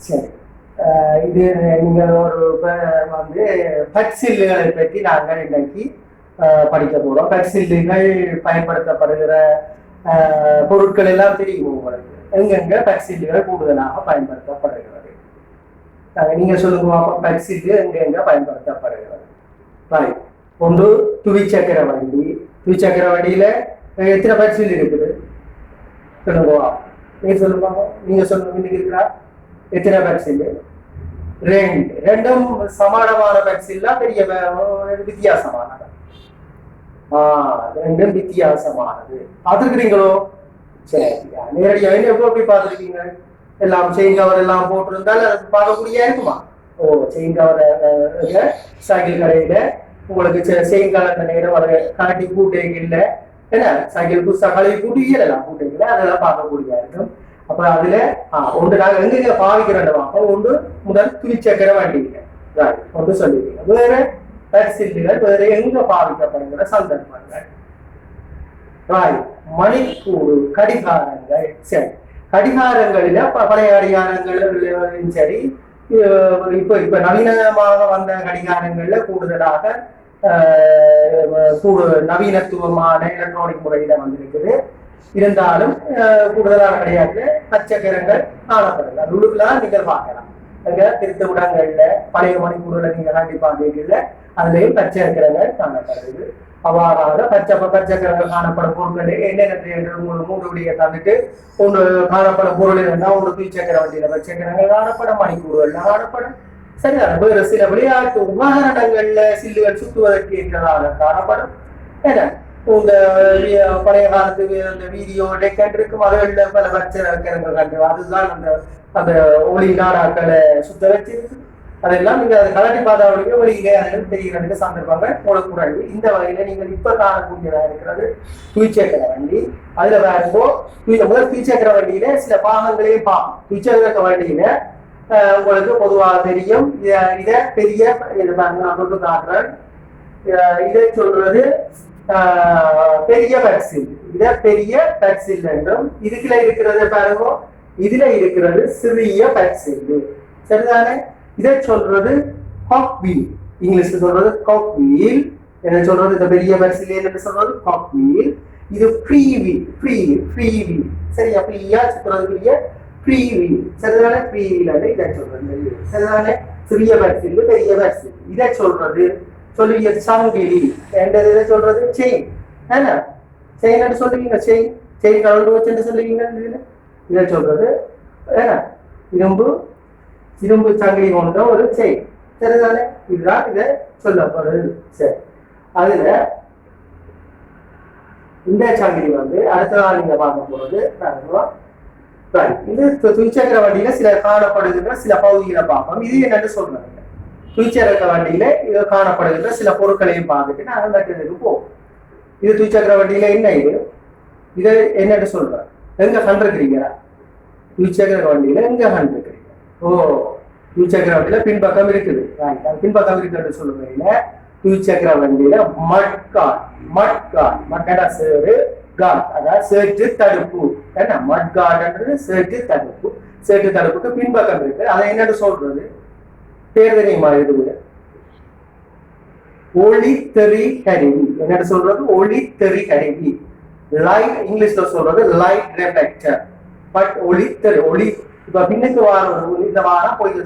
சரி. இது நீங்கள் ஒரு வந்து பட்சில்லுகளை பற்றி நாங்கள் இன்னைக்கு படிக்க போகிறோம். பட்சில்லுகள் பயன்படுத்தப்படுகிற பொருட்கள் எல்லாம் தெரியும் உங்களுக்கு. எங்கெங்க பட்சில்லுகள் கூடுதலாக பயன்படுத்தப்படுகிறது? நீங்க சொல்லுங்க, பட்சில்லு எங்கெங்க பயன்படுத்தப்படுகிறது? ரைட். ஒன்று துவிச்சக்கர வண்டி. துவிச்சக்கர வண்டியில எத்தனை பட்சில் இருக்குது சொல்லுங்க. நீங்க சொல்லுங்க, நீங்க சொல்லுங்க. இன்னைக்கு இருக்கிறா எத்தனை பட்சில்? ரெண்டும் சமானமான பட்சில்லா பெரிய வித்தியாசமானது? ரெண்டும் வித்தியாசமானது. பார்த்துருக்கிறீங்களோ? சரி, நேரடியாக எப்படி பார்த்துருக்கீங்க? எல்லாம் செயின் கவர் எல்லாம் போட்டிருந்தால் அது பார்க்கக்கூடிய இருக்குமா? ஓ, செயின் கவர் சைக்கிள் கடையில உங்களுக்கு செயின் கலந்த நேரம் அதை காட்டி கூட்டைகள் இல்லை, என்ன சைக்கிள் புதுசா கழுவி கூட்டி இயலாம் கூட்டைகளை அதெல்லாம் பார்க்கக்கூடிய இருக்கும். அப்ப அதுல ஒன்று நாங்கள் எங்க பாவிக்கிறோம் பார்ப்போம். ஒன்று முதல் துணிச்சக்கர வண்டியில ஒன்று சொல்லிருக்கீங்க. வேற பரிசில்கள் வேற எங்க பாவிக்கப்படுகிற சந்தர்ப்பங்கள்? மணிக்கூடு, கடிகாரங்கள். சரி, கடிகாரங்களில பழைய கடிகாரங்களும் சரி, இப்ப நவீனமாக வந்த கடிகாரங்கள்ல கூடுதலாக நவீனத்துவமான எலக்ட்ரானிக் முறையில வந்திருக்குது. இருந்தாலும் கூடுதலான கிடையாது பச்சைக்கரங்கள் காணப்படுது. அது உள்ளுக்குலாம் நீங்கள் பார்க்கலாம். அங்க திருத்தவிடங்கள்ல பழைய மணிக்கூடுல நீங்க கண்டிப்பா கேட்கல, அதுலயும் பச்சைக்கரங்கள் காணப்படுது. அவ்வாறாக பச்சைக்கரங்கள் காணப்படும் பொருட்கள் என்னென்ன மூன்று விடிய தந்துட்டு ஒன்று காணப்படும் பொருள் இருந்தால் ஒன்று துவிச்சக்கர வண்டியில பச்சைக்கரங்கள் காணப்படும், மணிக்கூடுகள்ல காணப்படும். சரியான வேறு சில விளையாட்டு உபகரணங்கள்ல சில்லுகள் சுத்துவதற்கு ஏற்றதாக காணப்படும். ஏன்னா இந்த பழைய காலத்து அந்த வீடியோ டெக்கன் இருக்கும், அதுகள்ல பல பச்சைக்கரங்கள் கண்டு அதுதான் அந்த அந்த ஒளி நாடாக்களை சுத்த வச்சிருக்கு. அதெல்லாம் நீங்க அதை கலட்டி பார்த்தாவளுக்கு ஒரு இளையாளர்கள் தெரிகிறதுக்கு சந்தர்ப்பங்கள் போடக்கூடாது. இந்த வகையில நீங்கள் இப்ப காணக்கூடியதா இருக்கிறது துவிச்சக்கர வண்டி. அதுல வேறுபோ முதல் துவிச்சக்கர வண்டியில சில பாகங்களையும் பார்க்கும். துவிச்சக்கர வண்டியில உங்களுக்கு பொதுவாக தெரியும். இத பெரிய காட்டுறேன். இதை சொல்றது பெரிய பரிசில். இத பெரிய பரிசில் என்றும், இதுக்குள்ள இருக்கிறது பாருங்க, இதுல இருக்கிறது சிறிய பரிசில். சரிதானே? இதை சொல்றது காக் வீல். இங்கிலீஷ்ல சொல்றது காக் வீல். என்ன சொல்றது? இந்த பெரிய பரிசில் என்ன சொல்றது? Cog wheel. இது ஃப்ரீ வீல். Free wheel. சரியா? ஃப்ரீயா சுத்துறதுக்குரிய ஃப்ரீ வீல். சரிதானே? ஃப்ரீ வீல் இதை சொல்றது. சரிதானே? சிறிய பரிசில், பெரிய பரிசில். இதை சொல்றது சொல்லுவீங்க சங்கிலி. இதை சொல்றது செயின். என்ன செயின் சொல்லுவீங்க? செயின் கலந்து வச்சு சொல்லுவீங்க. இதை சொல்றது ஏன்னா இரும்பு சங்கிலி கொண்ட ஒரு செயின். சரிதானே? இதுதான் இதை சொல்லப்படுது. சரி, அதுல இந்த சங்கிலி வந்து அடுத்த நாள் நீங்க பார்க்க போறது இது துவிச்சக்கர வண்டியில சில காணப்படுகின்ற சில பகுதிகளை பார்ப்போம். இது என்னன்னு சொல்றாங்க. துவிச்சக்கர வண்டியில இது காணப்படுகின்ற சில பொருட்களையும் பார்த்துட்டு நாங்கள் மற்றதுக்கு போவோம். இது துவிச்சக்கர வண்டியில என்ன இதை என்னன்னு சொல்றேன். எங்க கண்டிருக்கிறீங்களா? துவிச்சக்கர வண்டியில எங்க கண்டிருக்கிறீங்க? ஓ, துவிச்சக்கர வண்டியில பின்பக்கம் இருக்குது. பின்பக்கம் இருக்குன்னு சொல்லுவீங்க. துவிச்சக்கர வண்டியில மட்காட் சேரு காட், அதாவது சேற்று தடுப்பு. என்ன மட்காட்ன்றது? சேற்று தடுப்பு. சேற்று தடுப்புக்கு பின்பக்கம் இருக்கு. அதை என்னன்னு சொல்றது? பேர் தெரியுமா? இது ஒளித்தெறி கருவி. என்ன சொல்றது? ஒளித்தெறி கருவி. லைட் இங்கிலீஷ்ல சொல்றது லைட் ரிஃப்ளெக்டர். பட் ஒளி இப்ப பின்னுக்கு வார இந்த வாரம் போய்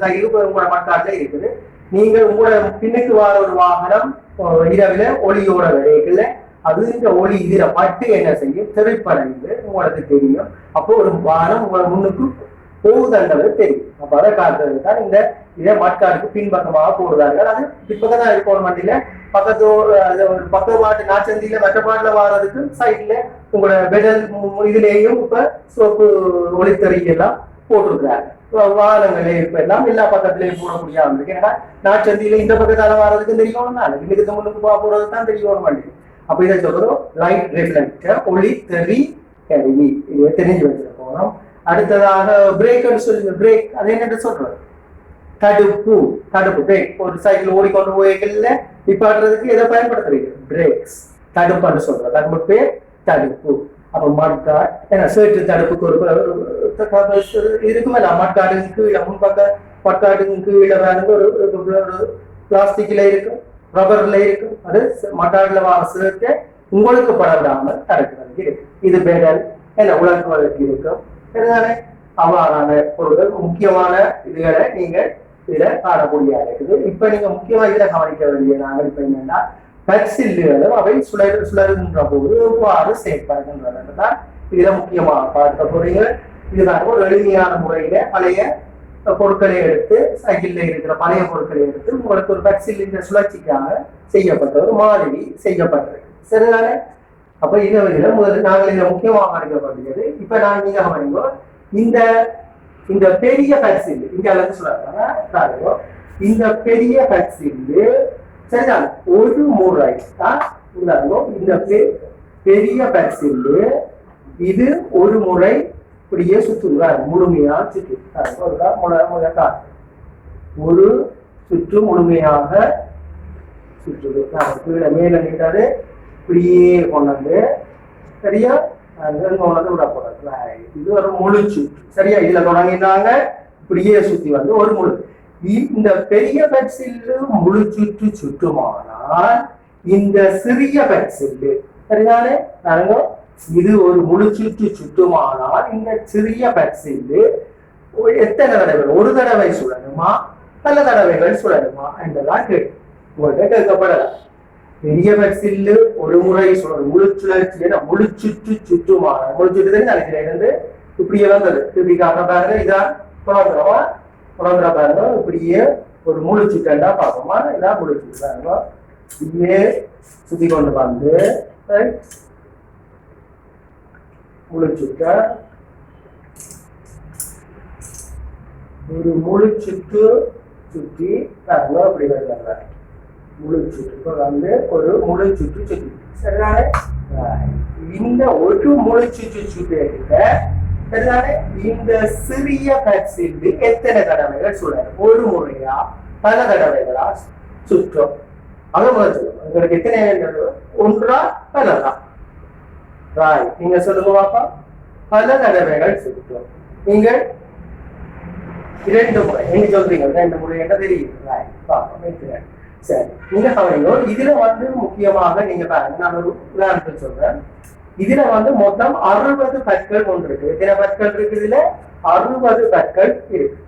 உங்களோட மட்காட்டுல இருக்குது. நீங்கள் உங்களோட பின்னுக்கு வார ஒரு வாகனம் இரவுல ஒளியோட விளைவுல அது இந்த ஒளி இதுல பட்டு என்ன செய்யும்? திரைப்படைந்து உங்களுக்கு தெரியும். அப்போ ஒரு வாரம் உங்களை முன்னுக்கு போகுதண்டது தெரியும். அப்ப அதை காட்டுறது தான் இந்த இதை மட்காருக்கு பின்பக்கமாக போடுறார்கள். அது பின்பக்கம் தான் இருக்கும். வண்டியில பக்கத்து நாச்சந்தியில மற்ற பாட்டுல வாரதுக்கு சைட்ல உங்களோட பெடல் இதுலேயும் இப்ப சோப்பு ஒளித்தறியெல்லாம் போட்டிருக்கிறாங்க. வாகனங்களே இப்ப எல்லாம் எல்லா பக்கத்திலையும் போடக்கூடிய ஆரம்பிக்கு. ஏன்னா நாச்சந்தியில இந்த பக்கத்தால வாரதுக்கு தெரியும், இன்னைக்கு முன்னுக்கு போறது தான் தெரியும் வண்டி. அப்ப இதை சொல்றோம் லைட் ரிஃப்ளெக்டர், ஒளித்தறி கருவி. இதை தெரிஞ்சு வச்சிருக்கோம். அடுத்ததாக பிரேக் சொல்லி பிரேக், அது என்னன்னு சொல்றது? தடுப்பு. பிரேக். ஒரு சைக்கிள் ஓடிக்கொண்டு போய்கள்ல நிப்பாட்டுறதுக்கு எதை பயன்படுத்துறீங்க? பிரேக்ஸ். தடுப்புன்னு சொல்றது. தடுப்பு பேர் தடுப்பு. அப்ப மட்காட் ஏன்னா சேற்று தடுப்புக்கு ஒரு இருக்குமே மட்காடுக்கு கீழே முன்பக்க மட்காட்டுக்கு கீழே வேணுங்க ஒரு பிளாஸ்டிக்ல இருக்கும் ரப்பர்ல இருக்கும் அது மட்டாடுல வார சேற்றை உங்களுக்கு படவிடாமல் தடுக்கிறது இருக்கு இது பேடல் என்ன உலர்த்துவதற்கு இருக்கும் சரிதானே அவ்வாறான பொருட்கள் முக்கியமான இதுகளை நீங்க இதுல காணக்கூடியதா இருக்குது இப்ப நீங்க முக்கியமா இதுல கவனிக்க வேண்டிய நாங்கள் இப்ப என்னன்னா பற்சில்லுகளும் அவை சுழறுகின்ற போது எவ்வாறு செயற்படுகின்றதான் இதுல முக்கியமாக பார்க்க போறீங்க இதுதான் ஒரு எளிமையான முறையில பழைய பொருட்களை எடுத்து சைக்கிள்ல இருக்கிற பழைய பொருட்களை எடுத்து உங்களுக்கு ஒரு பற்சில் சுழற்சிக்காக செய்யப்பட்ட ஒரு மாதிரி செய்யப்பட்டிருக்கு சரிதானே அப்ப இதை முதல்ல நாங்கள் இதை முக்கியமாக கவனிக்கப்படுகிறது இப்ப நான் நீங்க கவனிங்கோ இந்த பெரிய பற்சில் இங்க அளவுக்கு சொல்றாங்க இந்த பெரிய பற்சில் சரிதான் ஒரு முறை இந்த பெரிய பற்சில் இது ஒரு முறை இப்படியே சுற்றுகிறார் முழுமையா சுற்று ஒரு சுற்று முழுமையாக சுற்று மேல நின்றது இப்படியே கொண்டு சரியா கொண்டு விட போறாங்க இது ஒரு முழு சுற்று சரியா இதுல தொடங்கினாங்க இப்படியே சுத்தி வந்து ஒரு முழு இந்த பெரிய பற்சில்லு முழு சுற்று சுற்றுமானால் இந்த சிறிய பற்சில்லு சரிதானே நாங்க இது ஒரு முழு சுற்று சுற்றுமானால் இந்த சிறிய பற்சில்லு எத்தனை தடவை ஒரு தடவை சுழலுமா பல தடவைகள் சுழலுமா என்றெல்லாம் உங்கள்கிட்ட கேட்கப்படலாம் பெரிய பற்சில்லு ஒரு முறை சுழலும் முழு சுழற்சி முழு சுற்று சுற்றுமானால் முழு சுற்று நினைக்கிற இருந்து இப்படியே வந்தது இப்படி காட்ட பாருங்க இதான் குழந்தை பாருங்க இப்படியே ஒரு முழு சுற்றா பார்ப்போமா இதான் முழு சுற்று பாருங்க இப்படியே சுத்தி கொண்டு வந்து முழு சுற்ற ஒரு முழு சுற்று சுற்றி பாருங்க அப்படி வருவாங்க முழு சுற்று வந்து ஒரு முழு சுற்று சுற்றி சரிதானே இந்த ஒரு முழு சுற்று சுற்றிட்ட சரிதானே இந்த சிறிய பற்சில்லு எத்தனை தடவைகள் சுழலும் ஒரு முறையா பல தடவைகளா சுற்றும் அது உங்களுக்கு எத்தனை ஒன்றா பலதான் ராய் நீங்க சொல்லுங்க பாப்பா பல தடவைகள் சுற்றும் நீங்க 2 முறை எங்க சொல்றீங்க 2 முறை என்ன தெரியும் ராய் பாப்பா சரி நீங்க கவனிங்க இதுல வந்து முக்கியமாக நீங்க பாருங்க நான் ஒரு உதாரணத்துக்கு சொல்றேன் இதுல வந்து மொத்தம் 60 பற்கள் ஒன்று இருக்கு எத்தனை பற்கள் இருக்கு இதுல 60 பற்கள் இருக்கு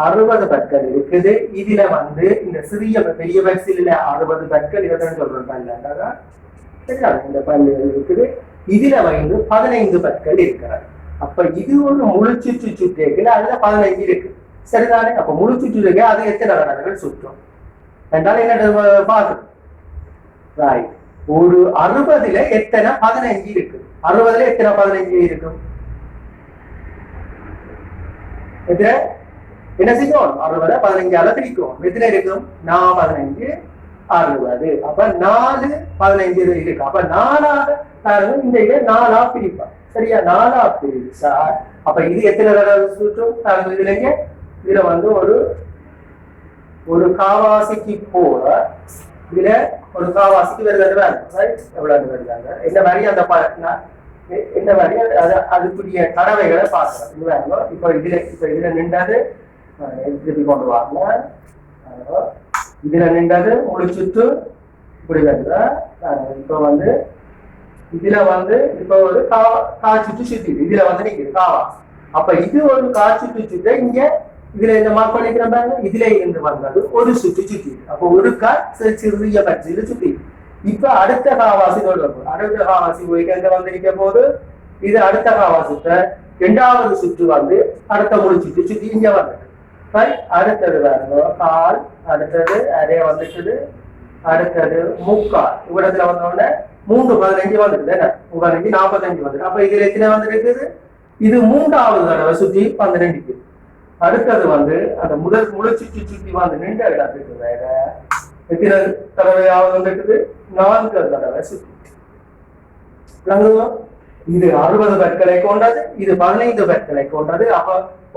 60 பற்கள் இருக்குது இதுல வந்து இந்த சிறிய பெரிய பற்சில 60 பற்கள் இதான் சொல்றேன் சரியா இந்த பல்லுகள் இருக்குது இதுல வந்து 15 பற்கள் இருக்கிறது அப்ப இது ஒரு முழு சுற்று சுற்றிருக்குல்ல அதுல 15 இருக்கு சரிதானே அப்ப முழு சுற்று இருக்கு அது எத்தனை தடவைகள் சுற்றும் என்றால் என்ன பாக்குது ரைட் ஒரு 60ல எத்தனை 15 இருக்கு 60ல எத்தனை 15 இருக்கும் என்ன செய்யும் 60 15ஆல பிரிக்கும் எத்தனை இருக்கும் 15 60 அப்ப 4 15 இருக்கு அப்ப 4ஆக பாருங்க இந்த இதை 4ஆ பிரிப்பா சரியா 4ஆ பிரிச்சா அப்ப இது எத்தனை தடவை சுற்றும் பாருங்க இதுல வந்து ஒரு காவாசிக்கு போல இதுல ஒரு காவாசிக்கு வருது எவ்வளவு வருதாங்க என்ன மாதிரி அந்த என்ன மாதிரி அதுக்குரிய தடவைகளை பார்க்கலாம் இப்ப இதுல நின்றது திருப்பி கொண்டு வாங்க இதுல நின்றது முடிச்சுட்டு இப்படி வருது இப்ப வந்து இதுல வந்து இப்ப ஒரு காய்ச்சுட்டு சுத்தி இதுல வந்து நிக்குது காவாசி அப்ப இது ஒரு காய்ச்சுட்டு சுத்த இங்க இதுல இந்த மார்க் பண்ணிக்கிறேன் பாருங்க இதுல இருந்து வந்தது ஒரு சுற்றி சுத்தி அப்போ ஒரு சிறிய பட்சியில சுத்தி இப்ப அடுத்த காவாசி அடுத்த காவாசி போயிட்டு எங்க வந்திருக்க போது இது அடுத்த காவாசிட்ட 2வது சுற்று வந்து அடுத்த முழு சுற்றி சுத்தி இங்க வந்துட்டு அடுத்தது பாருங்க கால் அடுத்தது அரைய வந்துட்டுது அடுத்தது முக்கால் இவ்விடத்துல வந்தோடனே 3 15 வந்துட்டு 15 45 வந்துட்டு அப்ப இதுல எத்தனை வந்து இருக்குது இது 3வது தடவை சுற்றி 12 அடுத்தது வந்து அந்த முழு சுற்றி சுற்றி வந்து நின்ற இடத்துக்கு வேற எத்தனை தடவையாவது வந்துருக்குது 4 தடவை சுற்றி இது 60 பற்களை கொண்டது இது 15 பற்களை கொண்டது அப்ப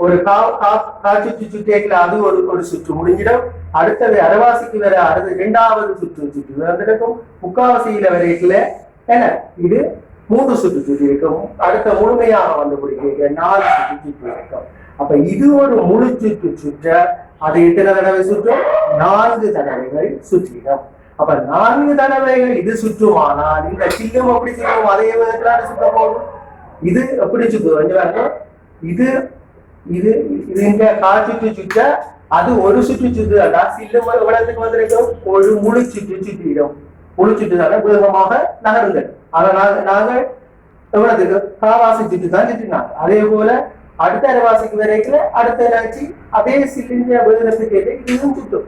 ஒரு காற்று சுற்றேக்கல அது ஒரு சுற்று முடிஞ்சிடும் அடுத்தது அரைவாசிக்கு வர அடுத்து 2வது சுற்று வந்துருக்கும் முக்காவாசியில வரைக்குல என்ன இது 3 சுற்று சுற்றி இருக்கும். அடுத்த முழுமையாக வந்து பிடிக்க 4 சுற்று சுற்றி இருக்கும். அப்ப இது ஒரு முழு சுற்று சுற்ற அது எத்தனை தடவை சுற்றும்? 4 தடவைகள் சுற்றிடும். அப்ப 4 தடவைகள் இது சுற்றுமானால் இந்த சில்லும் எப்படி சுற்றும்? அதே விதத்துல சுற்ற போகும். இது எப்படி சுற்றுவோம்? இது இது இது இந்த கால் சுற்று சுற்ற அது ஒரு சுற்று சுற்றுதா சில்லும் எவ்வளவுக்கு வந்திருக்கும்? ஒரு முழு சுற்று சுற்றிடும். முழு சுற்றுதான வேகமாக நகருங்கள். அதனால் நாங்கள் எவ்வளவுக்கு காவாசி சுற்று தான் சுற்றினாங்க. அதே போல அடுத்த அரைவாசிக்கு வரைக்கும் அடுத்த என்னாச்சு அதே சில்லின் வேகத்துக்கு இதுவும் சுற்றும்.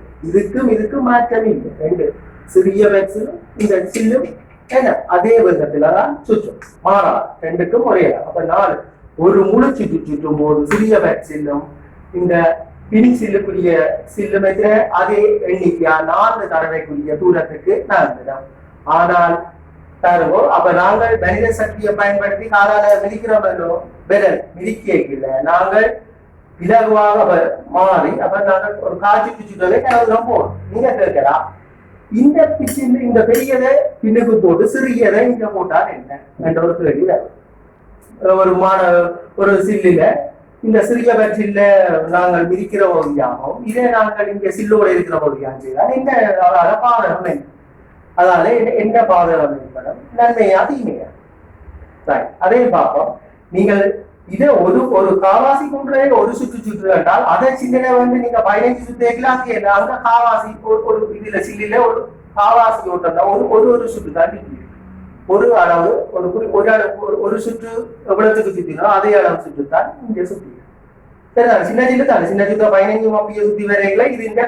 இதுக்கும் மாற்றம் இல்லை. 2 சிறிய வேக்சிலும் இந்த சில்லும் என்ன அதே வேகத்துலதான் சுற்றும். மாறா 2க்கும் ஒரே. அப்ப 4 ஒரு முழு சுற்று சுற்றும் போது சிறிய வேக்சிலும் இந்த பின் சில்லுக்குரிய சில்லும் அதே எண்ணிக்கையா 4 தடவைக்குரிய தூரத்துக்கு நகர்ந்துடும். ஆனால் தருவோம். அப்ப நாங்கள் மனித சக்தியை பயன்படுத்தி காலால மிதிக்கிறோம். விரல் மிதிக்கல நாங்கள் இலகுவாக மாறி அப்ப நாங்கள் ஒரு காட்சி பிச்சுட்டவே கிளம்புறோம் போறோம். நீங்க கேட்கலாம் இந்த பிச்சில் இந்த பெரியதை பின்னுக்கு போட்டு சிறியதை இங்க போட்டால் என்ன என்ற ஒரு கேள்வி வரும். ஒரு சில்லில இந்த சிறிய பட்சில நாங்கள் மிதிக்கிற வழியாகவும் இதே நாங்கள் இங்க சில்லோட இருக்கிற வழியாகவும் செய்தால் என்ன பாதகம் என்ன? அதால என்ன பாதகம் ஏற்படும்? நன்மையா தீமையா? அதே பார்ப்போம். நீங்கள் இதை ஒரு காவாசி கொண்டு ஒரு சுற்று சுற்று என்றால் அதை சின்ன வந்து நீங்க 15 சுற்றுலாம் அங்க காவாசி ஒரு இதுல சில்லில ஒரு காவாசி ஓட்டம்னா ஒரு சுற்று தான் ஒரு அளவு ஒரு சுற்று எவ்வளவுக்கு சுற்றினோ அதே அளவு சுற்றுத்தான் இங்க சுற்றி. சரிதான். சின்ன சில்லு தான். சின்ன சுற்று 15 அப்படியே சுற்றி வரைகளை இது இந்த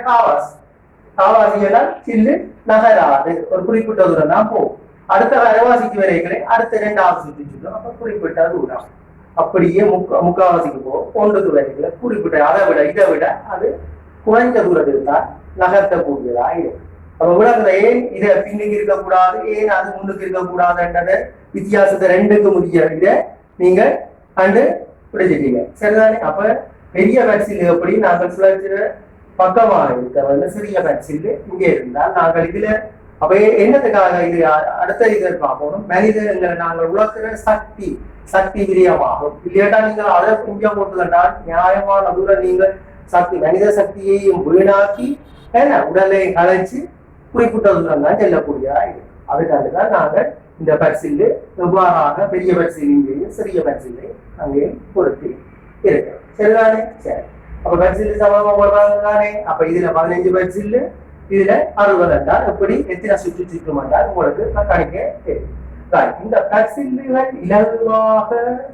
காவாசியெல்லாம் சில்லு நகராது. ஒரு குறிப்பிட்ட தூரம் தான் போகும். அடுத்த அரைவாசிக்கு வரைகளை அடுத்த 2வது சுற்றி சுற்றும். அப்ப குறிப்பிட்ட தூரம் அப்படியே முக்காவாசிக்கு போகும். 1 வரைகளை குறிப்பிட்ட இதை விட அது குறைந்த தூரத்தில் தான் நகர்த்தக்கூடியதா இருக்கும். அப்ப விளக்குற ஏன் இதை பின்னுக்கு இருக்கக்கூடாது, ஏன் அது முன்னுக்கு இருக்கக்கூடாதுன்றத வித்தியாசத்தை 2க்கு முடிய இதை நீங்க கண்டு பிடிச்சிட்டீங்க. சரிதானே? அப்ப பெரிய வேக்சின் எப்படி நாங்கள் சுழற்சிற பக்கமாக இருக்க சிறிய வேக்சின் இங்கே இருந்தால் நாங்கள் இதுல அப்ப என்னத்துக்காக இது அடுத்த இதை பார்க்கணும். மனிதங்களை நாங்கள் உலகிற சக்தி விரியமாகும். இல்லையா நீங்கள் அதை இங்க போட்டுக்கண்டால் நியாயமான தூரம் நீங்கள் மனித சக்தியையும் வீணாக்கி உடலை கலைச்சு குறிப்பிட்ட தூரம் தான் செல்லக்கூடியதா இருக்கு. அதுக்காகதான் நாங்கள் இந்த பரிசில் எவ்வாறாக பெரிய பரிசிலையும் சிறிய பரிசிலையும் அங்கே பொருத்தி இருக்கிறோம். சரிதானே? சரி. அப்ப பரிசில் சமமாக தானே. அப்ப இதுல 15 பரிசில் இதுல 60 என்றால் எப்படி எத்தனை சுற்று சுற்றும் என்றால் உங்களுக்கு கணிக்க தெரியும். இந்த பரிசில்கள் இலகுவாக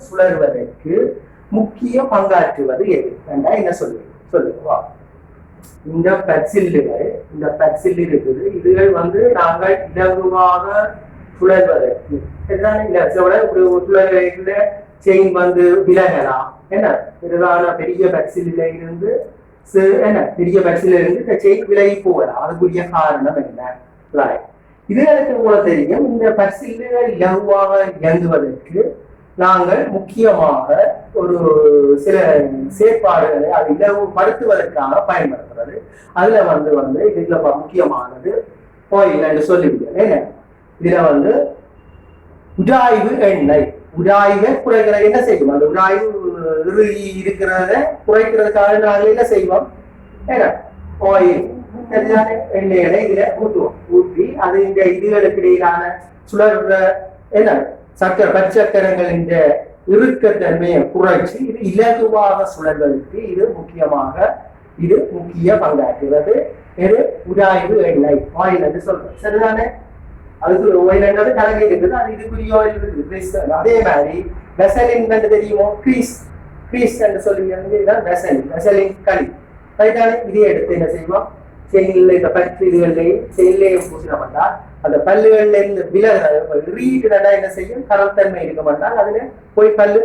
சுழல்வதற்கு முக்கிய பங்காற்றுவது எது என்றா என்ன சொல்லுவா? இந்த பரிசில் இருக்குது. இதுகள் வந்து நாங்கள் இலகுவாக சுழல்வதற்கு சுழல்வதற்கு செயின் வந்து விலகலாம். என்ன பிரதான பெரிய பரிசில இருந்து பெரிய பரிசில இருந்து இந்த செயின் விலகி போகலாம். அதுக்குரிய காரணம் என்ன? இதுகளுக்கு போல தெரியும். இந்த பரிசில்கள் இலகுவாக இயங்குவதற்கு நாங்கள் முக்கியமாக ஒரு சில செயற்பாடுகளை அது இலவுபடுத்துவதற்காக பயன்படுத்துறது. அதுல வந்து இதுல முக்கியமானது ஆயில் என்று சொல்லிவிட்டேன். இதுல வந்து உராய்வு எண்ணெய் உராய்வை குறைக்கிற என்ன செய்வோம்? அந்த உராய்வு இறுகி இருக்கிறத குறைக்கிறதுக்காக நாங்கள் என்ன செய்வோம்? ஆயில் எண்ணெய்களை இதுல ஊற்றி அது இந்த இதுகளுக்கு இடையிலான சுழற்ற பச்சக்கரங்களின் இறுக்கத்தன்மையை குறைச்சி இது இலகுவாக சுழல்வதற்கு இது முக்கிய பங்காற்றுவது. இது உராய்வு எண்ணெய் ஆயில் என்று சொல்றோம். சரிதானே? அதுக்கு ஆயில் என்றது கலங்கை இருக்குது. அது இதுக்குரிய ஆயில் இருக்குது. அதே மாதிரி வெசலின் என்று தெரியுமோ? கிரீஸ் என்று சொல்லுங்க. வெசலின் களி. சரிதானே? இதை எடுத்து என்ன செய்வோம்? செயலில் இந்த பற்று இதுகளையும் செயலையும் பூசினோம்னா அந்த பல்லுகள்ல இருந்து விலகுறதா என்ன செய்யும்? கரத்தன்மை இருக்க மாட்டால் அதுல போய் பல்லு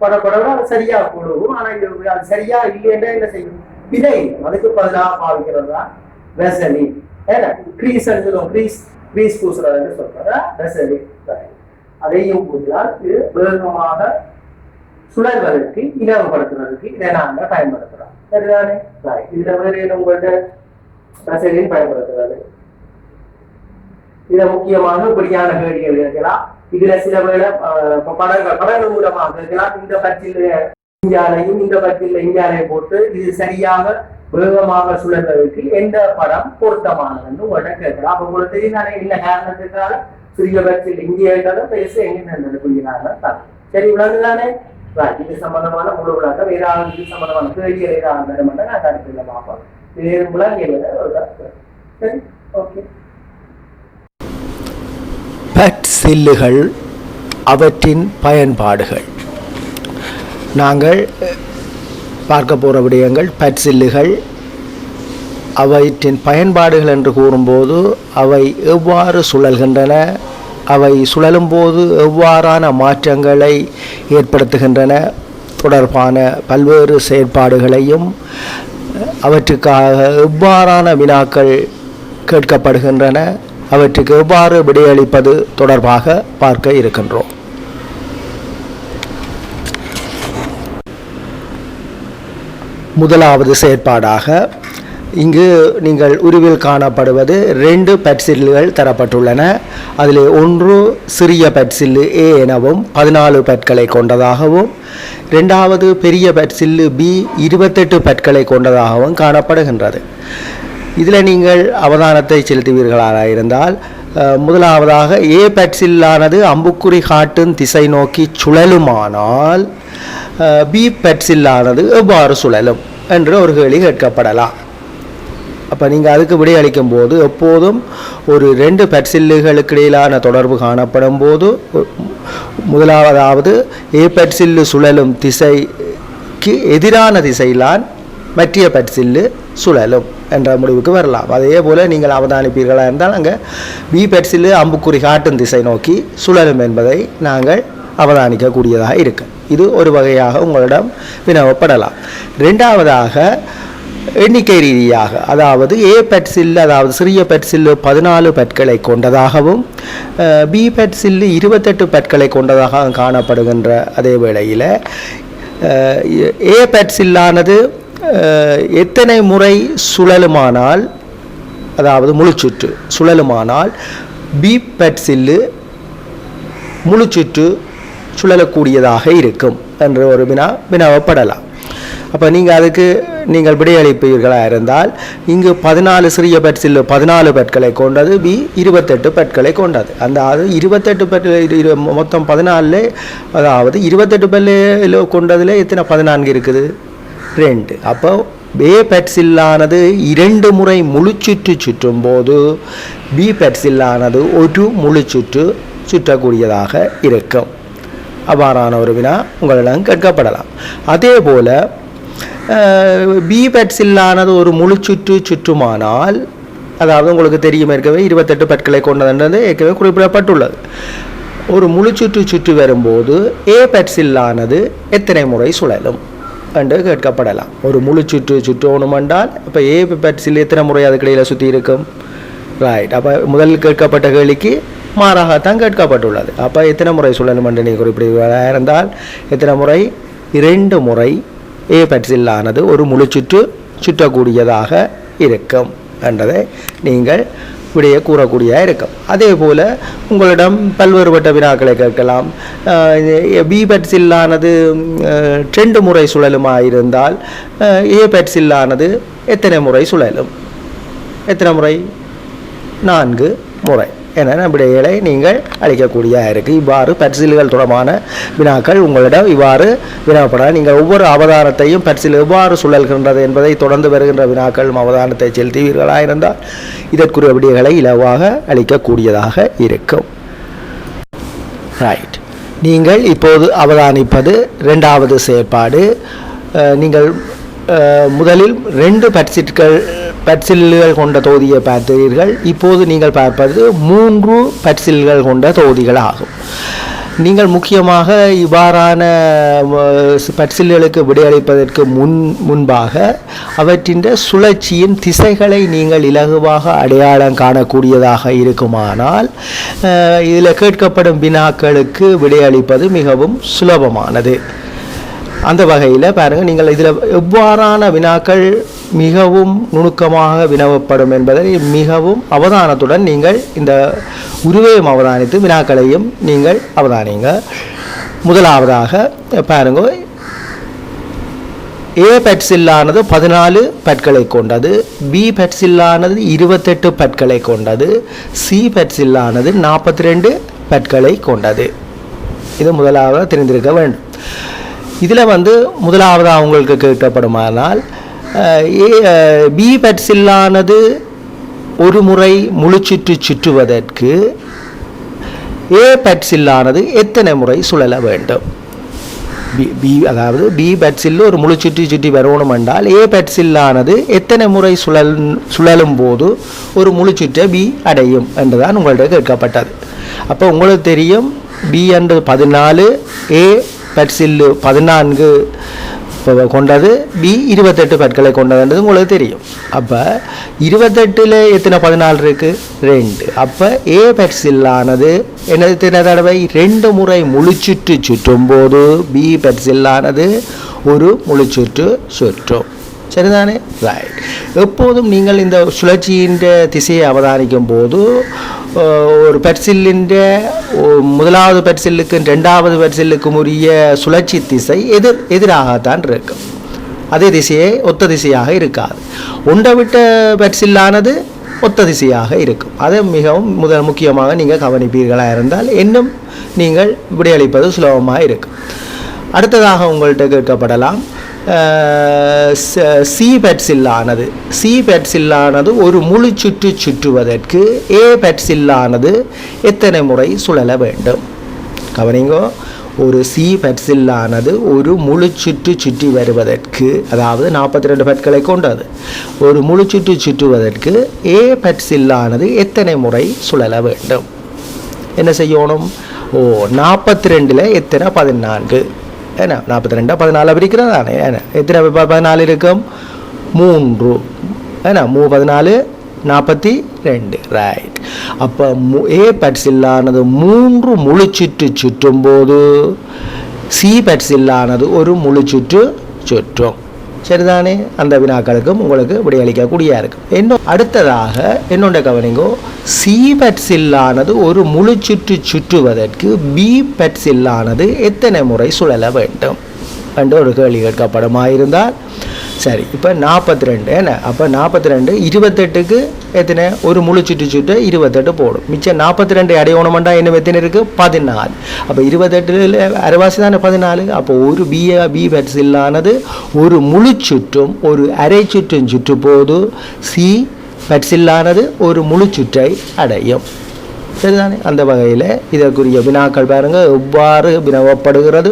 படப்படவும் அது சரியா போடுவோம். ஆனா அது சரியா இல்லைன்னா என்ன செய்யும்? விலை அதுக்கு பதிலாக பாவிக்கிறது தான் வெசலின். கிரீஸ் சொல்லுவோம். கிரீஸ் பூசுறதுன்னு சொல்றதா வெசலின். அதையும் பூசினால் இது வேகமாக சுழல்வதற்கு இலவப்படுத்துவதற்கு இதை நாங்கள் பயன்படுத்துறோம். சரிதானே? இதுல வேறு உங்கள்கிட்ட வெசலின் பயன்படுத்துறது. இதை முக்கியமாக இப்படியான கேள்விகள் இருக்கலாம். இதுல சில வேளை படங்கள் மூலமாக இருக்கலாம். இந்த பற்றில் இந்தியாலையும் இந்த பற்றில் இந்தியாலையும் போட்டு இது சரியாக வேகமாக சுழல்வதற்கு எந்த படம் பொருத்தமானதுன்னு உங்கள்கிட்ட கேட்கலாம். அப்ப உங்களுக்கு தெரியுதானே என்ன காரணத்துக்காக சிறிய பற்றில் இந்தியாவும் பேச எங்க புரிகிறாங்க. சரி, விளங்குதானே? இது சம்பந்தமான முழு விளக்கம் ஏதாவது இது சம்பந்தமான கேள்விகள் ஏதாவது வேணுமென்னா நான் கருத்துல பார்ப்போம். வேறு விளங்கியதை ஒரு கருத்து. சரி, ஓகே. பெட் சில்லுகள், அவற்றின் பயன்பாடுகள். நாங்கள் பார்க்க போகிற விடயங்கள் பெட் சில்லுகள், அவற்றின் பயன்பாடுகள் என்று கூறும்போது அவை எவ்வாறு சுழல்கின்றன, அவை சுழலும்போது எவ்வாறான மாற்றங்களை ஏற்படுத்துகின்றன தொடர்பான பல்வேறு செயற்பாடுகளையும், அவற்றுக்காக எவ்வாறான வினாக்கள் கேட்கப்படுகின்றன, அவற்றுக்கு எவ்வாறு விடையளிப்பது தொடர்பாக பார்க்க இருக்கின்றோம். முதலாவது செயற்பாடாக இங்கு நீங்கள் உருவில் காணப்படுவது 2 பெட்சில்லுகள் தரப்பட்டுள்ளன. அதில் ஒன்று சிறிய பெட்சில்லு A எனவும் 14 பெட்களை கொண்டதாகவும், இரண்டாவது பெரிய பெட்சில்லு B 28 பெட்களை கொண்டதாகவும் காணப்படுகின்றது. இதில் நீங்கள் அவதானத்தை செலுத்துவீர்களாக இருந்தால், முதலாவதாக A பெட்சில்லானது அம்புக்குறி காட்டும் திசை நோக்கி சுழலுமானால் B பெட்சில்லானது எவ்வாறு சுழலும் என்று ஒரு கேள்வி கேட்கப்படலாம். அப்போ நீங்கள் அதுக்கு விடையளிக்கும் போது எப்போதும் ஒரு 2 பெட்சில்லுகளுக்கு இடையிலான தொடர்பு காணப்படும் போது முதலாவதாவது A பெட்சில்லு சுழலும் திசைக்கு எதிரான திசையிலான் மற்றிய பெட்சில்லு சுழலும் என்ற முடிவுக்கு வரலாம். அதே போல் நீங்கள் அவதானிப்பீர்களாக இருந்தால் அங்கே B பெட்சில்லு அம்புக்குறி காட்டும் திசை நோக்கி சுழலும் என்பதை நாங்கள் அவதானிக்கக்கூடியதாக இருக்கு. இது ஒரு வகையாக உங்களிடம் வினவப்படலாம். இரண்டாவதாக எண்ணிக்கை ரீதியாக, அதாவது A பெட்சில்லு, அதாவது சிறிய பெட்சில்லு 14 பெட்களை கொண்டதாகவும் B பெட்சில்லு 28 பெட்களை கொண்டதாக காணப்படுகின்ற அதே வேளையில் A பெட்சில்லானது எத்தனை முறை சுழலுமானால், அதாவது முழுச்சுற்று சுழலுமானால் B பெட்சில்லு முழுச்சுற்று சுழலக்கூடியதாக இருக்கும் என்று ஒரு வினாவப்படலாம். அப்போ நீங்கள் விடையளிப்பீர்களாக இருந்தால் இங்கு 14 சிறிய பெட்சில்லு 14 பெட்களை கொண்டது, B 28 பெட்களை கொண்டது. அந்த 28 பெட்கள் மொத்தம் 14, அதாவது 28 பெட்ல கொண்டதில் எத்தனை 14 இருக்குது? 2. அப்போ A பெட்சில்லானது 2 முறை முழுச்சுற்று சுற்றும் போது B பெட்சில்லானது ஒரு முழுச்சுற்று சுற்றக்கூடியதாக இருக்கும். அவ்வாறான ஒரு வினா உங்களிடம் கேட்கப்படலாம். அதே போல் B பெட்சில்லானது ஒரு முழுச்சுற்று சுற்றுமானால், அதாவது உங்களுக்கு தெரியும் ஏற்கனவே 28 பெட்களை கொண்டது ஏற்கனவே குறிப்பிடப்பட்டுள்ளது. ஒரு முழுச்சுற்று சுற்றி வரும்போது A பெட்சில்லானது எத்தனை முறை சுழலும் என்று கேட்கப்படலாம். ஒரு முழுச்சுற்று சுற்றணும் என்றால் இப்போ A பெட்சில் எத்தனை முறை அதுக்கிடையில் சுற்றி இருக்கும்? ரைட். அப்போ முதல் கேட்கப்பட்ட கேள்விக்கு மாறாகத்தான் கேட்கப்பட்டுள்ளது. அப்போ எத்தனை முறை சுழலும் என்று நீங்கள் குறிப்பிடுவதாக இருந்தால் எத்தனை முறை? 2 முறை A பெட்சில்லானது ஒரு முழுச்சுற்று சுற்றக்கூடியதாக இருக்கும் என்றதை நீங்கள் விடைய கூறக்கூடியதாக இருக்கும். அதே போல் உங்களிடம் பல்வேறுபட்ட வினாக்களை கேட்கலாம். B பெட்சில்லானது 2 முறை சுழலுமாக இருந்தால் A பெட்சில்லானது எத்தனை முறை சுழலும்? எத்தனை முறை? 4 முறை என விடைகளை நீங்கள் அளிக்கக்கூடியதாக இருக்குது. இவ்வாறு பெட்சில்கள் தொடர்பான வினாக்கள் உங்களிடம் இவ்வாறு வினாப்பட நீங்கள் ஒவ்வொரு அவதானத்தையும் பெட்சில் எவ்வாறு சுழல்கின்றது என்பதை தொடர்ந்து வருகின்ற வினாக்கள் அவதானத்தை செலுத்துவீர்களாக இருந்தால் இதற்குரிய விடைகளை இலவாக அளிக்கக்கூடியதாக இருக்கும். ரைட். நீங்கள் இப்போது அவதானிப்பது 2வது செயற்பாடு. நீங்கள் முதலில் 2 பெட்சில்கள் கொண்ட தொகுதியை பார்த்தீர்கள். இப்போது நீங்கள் பார்ப்பது 3 பெட்சில்கள் கொண்ட தொகுதிகள் ஆகும். நீங்கள் முக்கியமாக இவ்வாறான பெட்சில்களுக்கு விடையளிப்பதற்கு முன்பாக அவற்றின் சுழற்சியின் திசைகளை நீங்கள் இலகுவாக அடையாளம் காணக்கூடியதாக இருக்குமானால் இதில் கேட்கப்படும் வினாக்களுக்கு விடையளிப்பது மிகவும் சுலபமானது. அந்த வகையில் பாருங்கள், நீங்கள் இதில் எவ்வாறான வினாக்கள் மிகவும் நுணுக்கமாக வினவப்படும் என்பதை மிகவும் அவதானத்துடன் நீங்கள் இந்த உருவையும் அவதானித்து வினாக்களையும் நீங்கள் அவதானிங்க. முதலாவதாக பாருங்க, ஏ பெட்ஸில்லானது 14 பற்களை கொண்டது, பி பெட்ஸில்லானது 28 பற்களை கொண்டது, சி பெட்ஸில்லானது 42 பற்களை கொண்டது. இது முதலாவதாக தெரிந்திருக்க வேண்டும். இதில் முதலாவதாக உங்களுக்கு கேட்கப்படுமானால், பி பெட்ஸில்லானது ஒரு முறை முழுச்சுற்று சுற்றுவதற்கு ஏ பெட்ஸில்லானது எத்தனை முறை சுழல வேண்டும்? அதாவது பி பெட்ஸில் ஒரு முழுச்சுற்றி சுற்றி வரணும் என்றால் ஏ பெட்ஸில்லானது எத்தனை முறை சுழலும் போது ஒரு முழுச்சுற்றை பி அடையும் என்றுதான் உங்கள்கிட்ட கேட்கப்பட்டது. அப்போ உங்களுக்கு தெரியும், பி என்று 14, ஏ பெட்ஸில் 14 கொண்டது, பி 28 பற்களை கொண்டதுன்றது உங்களுக்கு தெரியும். அப்போ 28ல் எத்தனை 14 இருக்குது? 2. அப்போ ஏ பெட்ஸில்லானது எத்தனை தடவை? 2 முறை முழுச்சுற்று சுற்றும் போது பி பெட்ஸில்லானது ஒரு முழுச்சுற்று சுற்றும். சரிதானே? ரைட். எப்போதும் நீங்கள் இந்த சுழற்சியின் திசையை அவதானிக்கும் போது ஒரு பெட்சில்லின் முதலாவது பெட்சில்லுக்கும் 2வது பெட்சில்லுக்கும் உரிய சுழற்சி திசை எதிராகத்தான் இருக்கும். அதே திசையை ஒத்த திசையாக இருக்காது. ஒன்றை விட்ட பெட்சில்லானது ஒத்த திசையாக இருக்கும். அதை மிகவும் முக்கியமாக நீங்கள் கவனிப்பீர்களாக இருந்தால் இன்னும் நீங்கள் விடையளிப்பது சுலபமாக இருக்கும். அடுத்ததாக உங்கள்கிட்ட கேட்கப்படலாம், சி பெட்ஸில்லானது ஒரு முழு சுற்று சுற்றுவதற்கு ஏ பெட்ஸில்லானது எத்தனை முறை சுழல வேண்டும்? கவனிங்கோ, ஒரு சி பெட்ஸில்லானது ஒரு முழு சுற்று சுற்றி வருவதற்கு, அதாவது 42 பற்களை கொண்டது, ஒரு முழு சுற்று சுற்றுவதற்கு ஏ பெட்ஸில்லானது எத்தனை முறை சுழல வேண்டும்? என்ன செய்யணும்? 42ல் எத்தனை? 14. ஏன்னா 42 14 பிரிக்கிறது தானே. ஏன்னா எத்தனை 14 இருக்கும்? 3. ஏன்னா 14 42. ரைட். அப்போ ஏ பெட்ஸில்லானது 3 முழுச்சுற்று சுற்றும் போது சி பெட்ஸில்லானது ஒரு முழுச்சுற்று சுற்றும். சரிதானே? அந்த வினாக்களுக்கும் உங்களுக்கு விடையளிக்கக்கூடிய இருக்கும். இன்னும் அடுத்ததாக என்னோட கவனிங்கோ, சி பெட்ஸில்லானது ஒரு முழு சுற்றுவதற்கு பி பெட்ஸில்லானது எத்தனை முறை சுழல வேண்டும் என்று ஒரு கேள்வி கேட்கப்படுமாயிருந்தால், சரி, இப்போ 42 என்ன? அப்போ 42 28க்கு எத்தனை? ஒரு முழு சுற்று 28 போடும். மிச்சம் 42 அடையணுமெண்டா என்ன எத்தனை இருக்குது? 14. அப்போ 28ல் அரைவாசி தானே 14. அப்போ ஒரு பி பெட்ஸில்லானது ஒரு முழு சுற்றும் ஒரு அரை சுற்றும் சுற்று போது சி பெட்ஸில்லானது ஒரு முழு சுற்றை அடையும். சரிதானே? அந்த வகையில் இதற்குரிய வினாக்கள் பாருங்கள் எவ்வாறு வினவப்படுகிறது.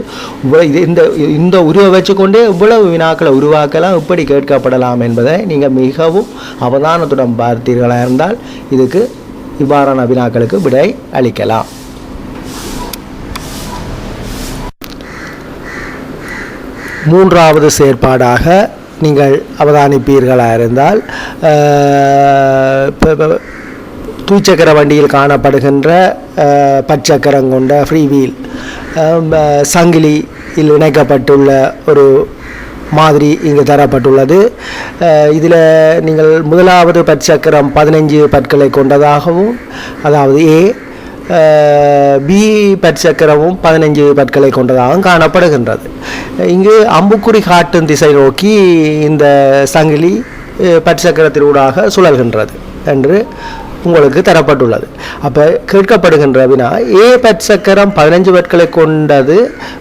இந்த உருவை வச்சுக்கொண்டே இவ்வளவு வினாக்களை உருவாக்கலாம், எப்படி கேட்கப்படலாம் என்பதை நீங்கள் மிகவும் அவதானத்துடன் பார்த்தீர்களாக இருந்தால் இதுக்கு இவ்வாறான வினாக்களுக்கு விடை அளிக்கலாம். மூன்றாவது செயற்பாடாக நீங்கள் அவதானிப்பீர்களாக இருந்தால், தூச்சக்கர வண்டியில் காணப்படுகின்ற பற்சக்கரம் கொண்ட ஃப்ரீவீல் சங்கிலியில் இணைக்கப்பட்டுள்ள ஒரு மாதிரி இங்கு தரப்பட்டுள்ளது. இதில் நீங்கள் முதலாவது பற்சக்கரம் 15 பற்களை கொண்டதாகவும், அதாவது ஏ, பி பற்சக்கரமும் 15 பற்களை கொண்டதாகவும் காணப்படுகின்றது. இங்கு அம்புக்குறி காட்டும் திசை நோக்கி இந்த சங்கிலி பற்சக்கரத்தினூடாக சுழல்கின்றது என்று உங்களுக்கு தரப்பட்டுள்ளது. அப்போ கேட்கப்படுகின்ற வினா, ஏ பற்சக்கரம் 15 பற்களை கொண்டது,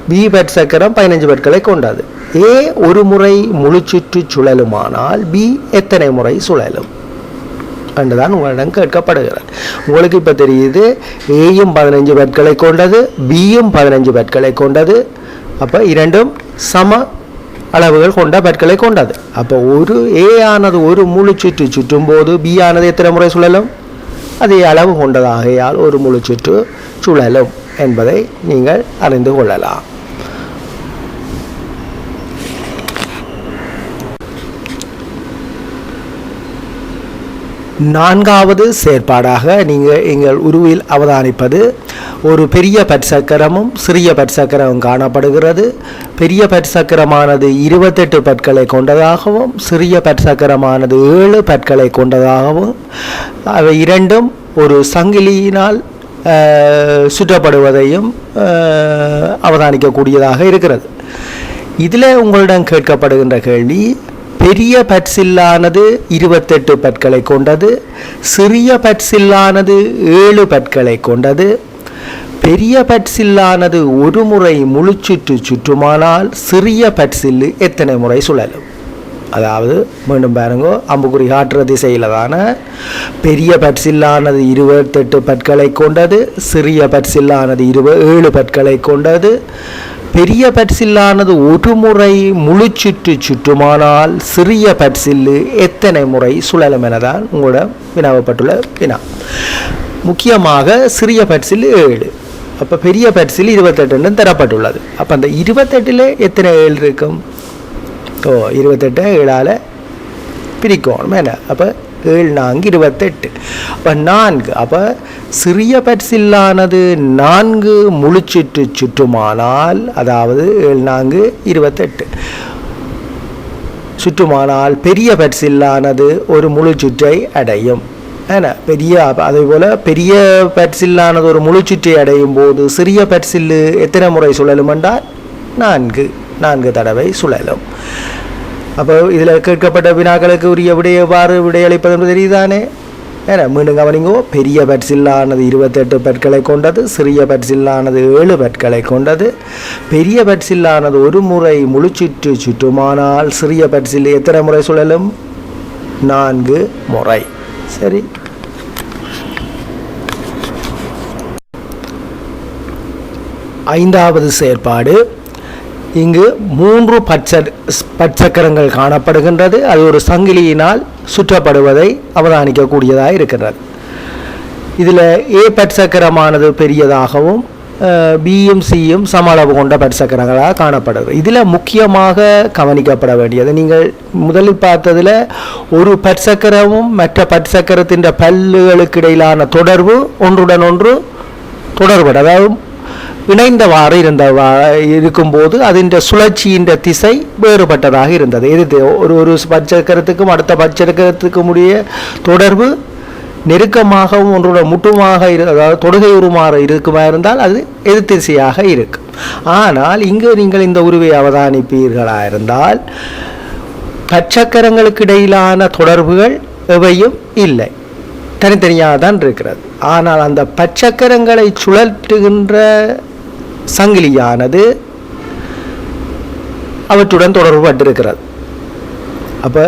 பி பற்சக்கரம் 15 பற்களை கொண்டது. ஏ ஒரு முறை முழு சுற்று சுழலுமானால் பி எத்தனை முறை சுழலும் என்றுதான் உங்களிடம் கேட்கப்படுகிறது. உங்களுக்கு இப்போ தெரியுது, ஏயும் 15 பற்களை கொண்டது, பியும் 15 பற்களை கொண்டது. அப்போ இரண்டும் சம அளவுகள் கொண்ட பற்களை கொண்டது. அப்போ ஒரு ஏ ஆனது ஒரு முழு சுற்று சுற்றும் போது பி ஆனது எத்தனை முறை சுழலும்? அதே அளவு கொண்டதாகையால் ஒரு முழு சுற்று சுழலும் என்பதை நீங்கள் அறிந்து கொள்ளலாம். நான்காவது செயற்பாடாக நீங்கள் எங்கள் உருவில் அவதானிப்பது, ஒரு பெரிய பற்சக்கரமும் சிறிய பற்சக்கரமும் காணப்படுகிறது. பெரிய பற்சக்கரமானது 28 பற்களை கொண்டதாகவும் சிறிய பற்சக்கரமானது 7 பற்களை கொண்டதாகவும் அவை இரண்டும் ஒரு சங்கிலியினால் சுற்றப்படுவதையும் அவதானிக்கக்கூடியதாக இருக்கிறது. இதில் உங்களிடம் கேட்கப்படுகின்ற கேள்வி, பெரிய பற்சில்லானது 28 பற்களை கொண்டது, சிறிய பற்சில்லானது 7 பற்களை கொண்டது. பெரிய பற்சில்லானது ஒரு முறை முழுச்சுற்று சுற்றுமானால் சிறிய பற்சில்லு எத்தனை முறை சுழலும்? அதாவது மீண்டும் பாருங்க, அம்புக்குறி காட்டுற திசையில் தானே பெரிய பற்சில்லானது 28 பற்களை கொண்டது, சிறிய பற்சில்லானது 7 பற்களை கொண்டது. பெரிய பற்சில்லானது ஒரு முறை முழுச்சுற்று சுற்றுமானால் சிறிய பற்சில்லு எத்தனை முறை சுழலும் எனதான் உங்களோட வினாவப்பட்டுள்ள வினா. முக்கியமாக சிறிய பற்சில்லு 7, அப்போ பெரிய பற்சில்லு 28 தரப்பட்டுள்ளது. அப்போ அந்த 28 எத்தனை 7 இருக்கும்? 28 7ஆல் பிரிக்கணும் என்ன? அப்போ 7 4 28. அப்போ 4, அப்போ சிறிய பற்சில்லானது 4 முழுச்சுற்று சுற்றுமானால், அதாவது 7 4 28 சுற்றுமானால் பெரிய பற்சில்லானது ஒரு முழு சுற்றை அடையும். ஏன்னா பெரிய, அதே போல் பெரிய பற்சில்லானது ஒரு முழு சுற்றை அடையும் போது சிறிய பற்சில்லு எத்தனை முறை சுழலும் என்றால் 4 தடவை சுழலும். அப்போ இதில் கேட்கப்பட்ட வினாக்களுக்கு உரிய எவ்வாறு விடையளிப்பது என்று தெரியுதானே? ஏன்னா மீண்டும் கவனிங்கோ, பெரிய பற்சில்லானது 28 பற்களை கொண்டது, சிறிய பற்சில்லானது 7 பற்களை கொண்டது. பெரிய பற்சில்லானது ஒரு முறை முழுச்சுற்று சுற்றுமானால் சிறிய பற்சில்லு எத்தனை முறை சுழலும்? 4 முறை. சரி, ஐந்தாவது செயற்பாடு. இங்கு 3 பற்சக்கரங்கள் காணப்படுகின்றது. அது ஒரு சங்கிலியினால் சுற்றப்படுவதை அவதானிக்கக்கூடியதாக இருக்கிறது. இதில் ஏ பற்சக்கரமானது பெரியதாகவும் பியும் சியும் சம அளவு கொண்ட பற்சக்கரங்களாக காணப்படுகிறது. இதில் முக்கியமாக கவனிக்கப்பட வேண்டியது, நீங்கள் முதலில் பார்த்ததில் ஒரு பற்சக்கரமும் மற்ற பற்சக்கரத்தின் பல்லுகளுக்கு இடையிலான தொடர்பு ஒன்றுடன் ஒன்று தொடர்பு, அதாவது இணைந்தவாறு இருக்கும்போது அதன் சுழற்சியின் திசை வேறுபட்டதாக இருந்தது. இது ஒரு பற்சக்கரத்துக்கும் அடுத்த பற்சக்கரத்துக்கும் உடைய தொடர்பு நெருக்கமாகவும் ஒன்றுடன் முட்டுமாக அதாவது தொடுகை உருமாற இருக்குமா இருந்தால் அது எதிர்த்திசையாக இருக்கும். ஆனால் இங்கு நீங்கள் இந்த உருவை அவதானிப்பீர்களாக இருந்தால் பற்சக்கரங்களுக்கு இடையிலான தொடர்புகள் எவையும் இல்லை, தனித்தனியாக தான் இருக்கிறது. ஆனால் அந்த பற்சக்கரங்களை சுழற்றுகின்ற சங்கிலியானது அவற்றுடன் தொடர்பு பட்டிருக்கிறது. அப்போ